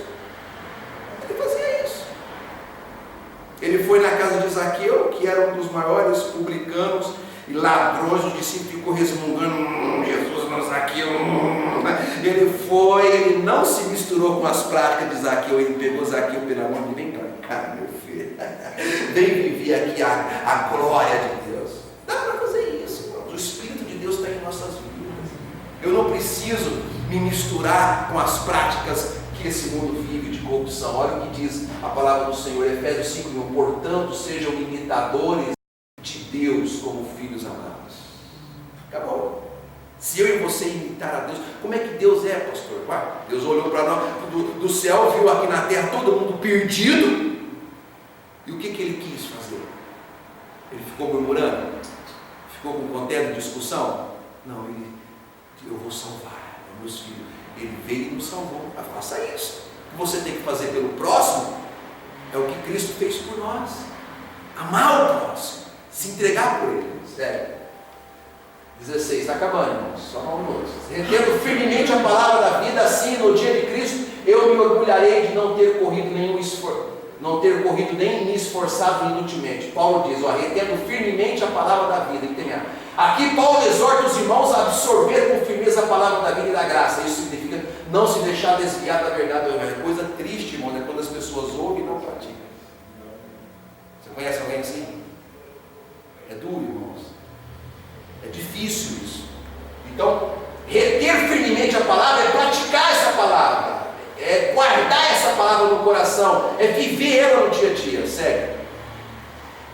Ele fazia isso. Ele foi na casa de Zaqueu, que era um dos maiores publicanos e ladrões, os discípulos ficou resmungando, Jesus não, Zaqueu. Ele não se misturou com as práticas de Zaqueu, ele pegou Zaqueu pela mão e vem para cá, meu filho. Vem viver aqui a glória de Deus. Dá para fazer isso, irmão. O Espírito de Deus está em nossas vidas. Eu não preciso me misturar com as práticas que esse mundo vive de corrupção. Olha o que diz a palavra do Senhor, Efésios 5:1. Portanto, sejam imitadores de Deus como filhos amados. Acabou. Se eu e você imitar a Deus, como é que Deus é, pastor? Deus olhou para nós do céu, viu aqui na terra todo mundo perdido. E o que ele quis fazer? Ele ficou murmurando? Ficou com contenda, discussão? Não, eu vou salvar meus filhos. Ele veio e nos salvou. Faça isso. O que você tem que fazer pelo próximo é o que Cristo fez por nós. Amar o próximo. Se entregar por ele. Sério. 16, está acabando, irmãos. Só 9 minutos. Retendo firmemente a palavra da vida, assim no dia de Cristo, eu me orgulharei de não ter corrido nem me esforçado inutilmente. Paulo diz, retendo firmemente a palavra da vida. Aqui Paulo exorta os irmãos a absorver com firmeza a palavra da vida e da graça. Isso significa não se deixar desviar da verdade do evangelho. É coisa triste, irmão, é quando as pessoas ouvem e não praticam. Você conhece alguém assim? É duro, irmãos. É difícil isso. Então, reter firmemente a palavra é praticar essa palavra, é guardar essa palavra no coração, é viver ela no dia a dia, sério.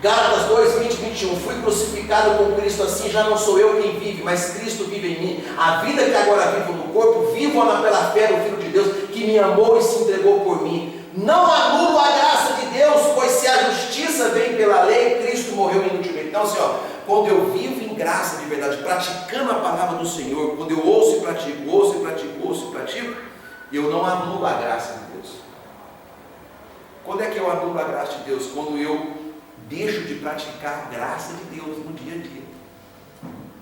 Gálatas 2, 20, 21. Fui crucificado com Cristo, assim já não sou eu quem vive, mas Cristo vive em mim. A vida que agora vivo no corpo, vivo-na pela fé no Filho de Deus, que me amou e se entregou por mim. Não anulo a graça de Deus, pois se a justiça vem pela lei, Cristo morreu inutilmente. Então assim, quando eu vivo em graça de verdade, praticando a palavra do Senhor, quando eu ouço e pratico, eu não anulo a graça de Deus. Quando é que eu anulo a graça de Deus? Quando eu deixo de praticar a graça de Deus no dia a dia.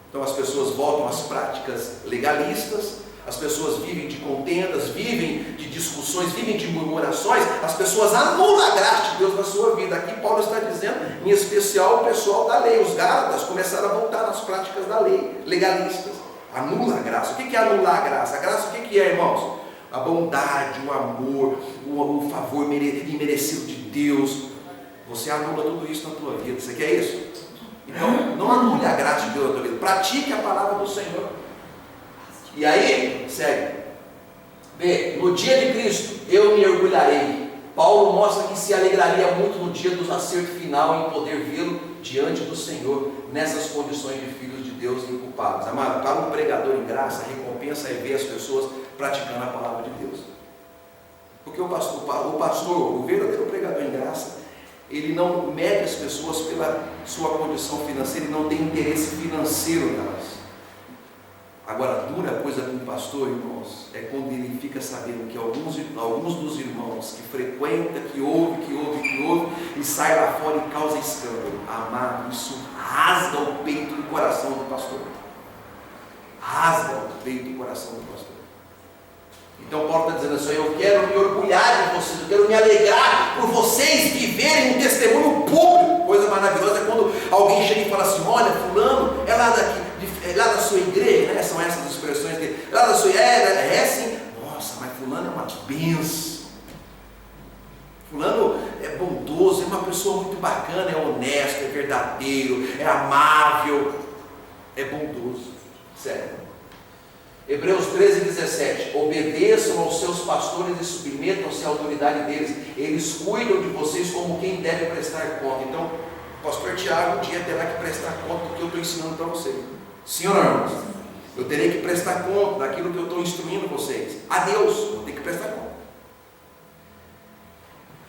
Então as pessoas voltam às práticas legalistas, as pessoas vivem de contendas, vivem de discussões, vivem de murmurações, as pessoas anulam a graça de Deus na sua vida. Aqui Paulo está dizendo, em especial o pessoal da lei, os gálatas começaram a voltar nas práticas da lei, legalistas. Anula a graça. O que é anular a graça? A graça o que é, irmãos? A bondade, o amor, o favor imerecido de Deus. Você anula tudo isso na tua vida. Você quer isso? Então, não anule a graça de Deus na tua vida. Pratique a palavra do Senhor. E aí, segue. B. No dia de Cristo, eu me orgulharei. Paulo mostra que se alegraria muito no dia do acerto final em poder vê-lo diante do Senhor, nessas condições de filhos de Deus inculpados. Amado, para um pregador em graça, a recompensa é ver as pessoas praticando a palavra de Deus. Porque o pastor, o verdadeiro pregador em graça, ele não mede as pessoas pela sua condição financeira, ele não tem interesse financeiro nelas. Agora, dura coisa com o pastor, irmãos, é quando ele fica sabendo que alguns dos irmãos que frequenta, que ouve, e sai lá fora e causa escândalo. Amado, isso rasga o peito do coração do pastor. Rasga o peito do coração do pastor. Então Paulo está dizendo assim, eu quero me orgulhar de vocês, eu quero me alegrar por vocês viverem um testemunho público. Coisa maravilhosa é quando alguém chega e fala assim, olha, fulano é lá daqui, é lá da sua igreja, né? São essas expressões dele, lá da sua sim, nossa, mas fulano é uma benção, fulano é bondoso, é uma pessoa muito bacana, é honesto, é verdadeiro, é amável, é bondoso. Sério. Hebreus 13:17, obedeçam aos seus pastores e submetam-se à autoridade deles, eles cuidam de vocês como quem deve prestar conta. Então, o pastor Tiago um dia terá que prestar conta do que eu estou ensinando para vocês. Sim ou não, irmãos? Eu terei que prestar conta daquilo que eu estou instruindo vocês. A Deus, eu tenho que prestar conta.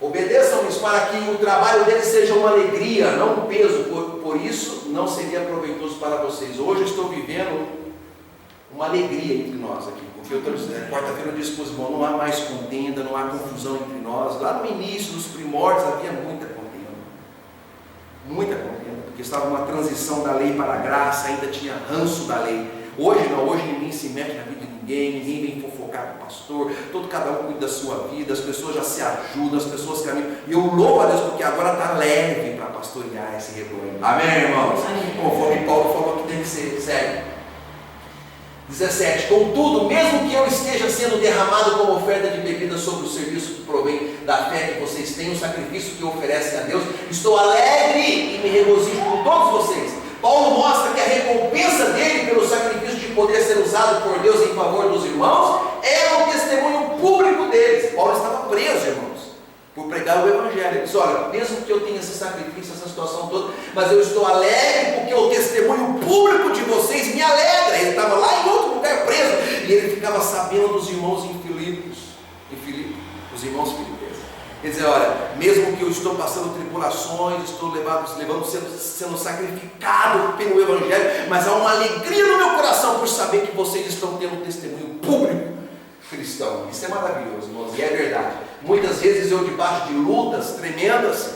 Obedeçam-lhes para que o trabalho deles seja uma alegria, não um peso, por isso não seria proveitoso para vocês. Hoje eu estou vivendo uma alegria entre nós aqui, porque quarta-feira eu disse para os irmãos, não há mais contenda, não há confusão entre nós. Lá no início, nos primórdios, havia muita contenda, porque estava uma transição da lei para a graça, ainda tinha ranço da lei. Hoje não, hoje ninguém se mete na vida de ninguém vem fofocar com o pastor, cada um cuida da sua vida, as pessoas já se ajudam, as pessoas caminham, e eu louvo a Deus porque agora está leve para pastorear esse rebanho. Amém, irmãos? Conforme Paulo falou que tem que ser, sério. 17, contudo, mesmo que eu esteja sendo derramado como oferta de bebida sobre o serviço que provém da fé que vocês têm, o sacrifício que oferecem a Deus, estou alegre e me regozijo com todos vocês. Paulo mostra que a recompensa dele pelo sacrifício de poder ser usado por Deus em favor dos irmãos era o testemunho público deles. Paulo estava preso, irmãos, por pregar o Evangelho. Ele disse, olha, mesmo que eu tenha esse sacrifício, essa situação toda, mas eu estou alegre porque o testemunho público de vocês me alegra. Ele estava lá em outro lugar preso, e ele ficava sabendo dos irmãos em Filipos, os irmãos filipenses. Quer dizer, olha, mesmo que eu estou passando tribulações, estou sendo sacrificado pelo Evangelho, mas há uma alegria no meu coração por saber que vocês estão tendo um testemunho público cristão. Isso é maravilhoso, irmãos, e é verdade. Muitas vezes eu, debaixo de lutas tremendas,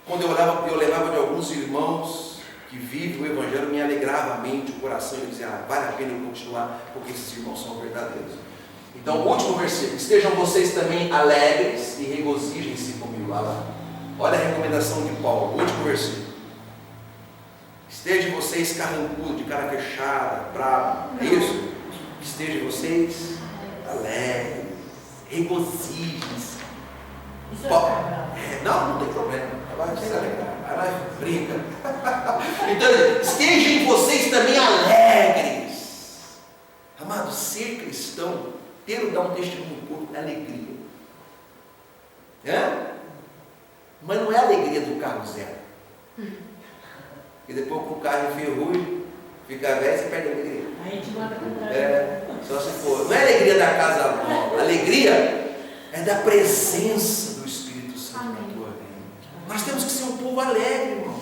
quando eu lembrava de alguns irmãos que vivem o Evangelho, me alegrava a mente, o coração, e eu dizia, vale a pena eu continuar, porque esses irmãos são verdadeiros. Então, o último versículo, estejam vocês também alegres e regozijem-se comigo. Olha a recomendação de Paulo, o último versículo. Estejam vocês carrancudos, de cara fechada, bravo, é isso? Estejam vocês alegres, regozijem-se. Não tem problema, vai se alegrar, vai lá e brinca. Então, estejam vocês também alegres. Amado, ser cristão, dar um testemunho público é alegria. Mas não é a alegria do carro zero. E depois que o carro enferruja, fica velho, você perde a alegria. A gente manda comprar. Só se for. Não é a alegria da casa nova. A alegria é da presença do Espírito Santo na tua vida. Nós temos que ser um povo alegre, irmão.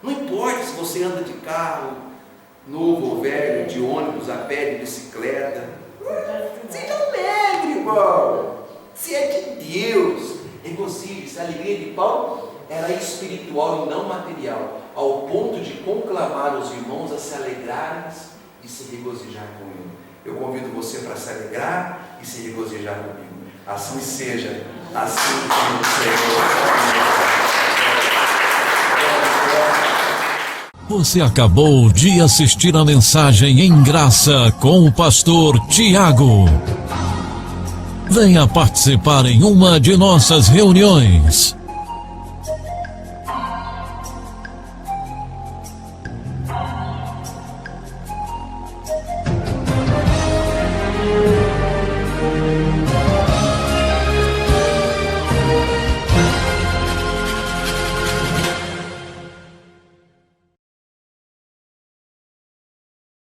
Não importa se você anda de carro novo ou velho, de ônibus, a pé, de bicicleta. Seja alegre, irmão. Se é de Deus, regozije-se. A alegria de Paulo era espiritual e não material, ao ponto de conclamar os irmãos a se alegrarem e se regozijar com ele. eu convido você para se alegrar e se regozijar comigo. Assim seja, assim que o Senhor. Você acabou de assistir a mensagem em graça com o pastor Tiago. Venha participar em uma de nossas reuniões.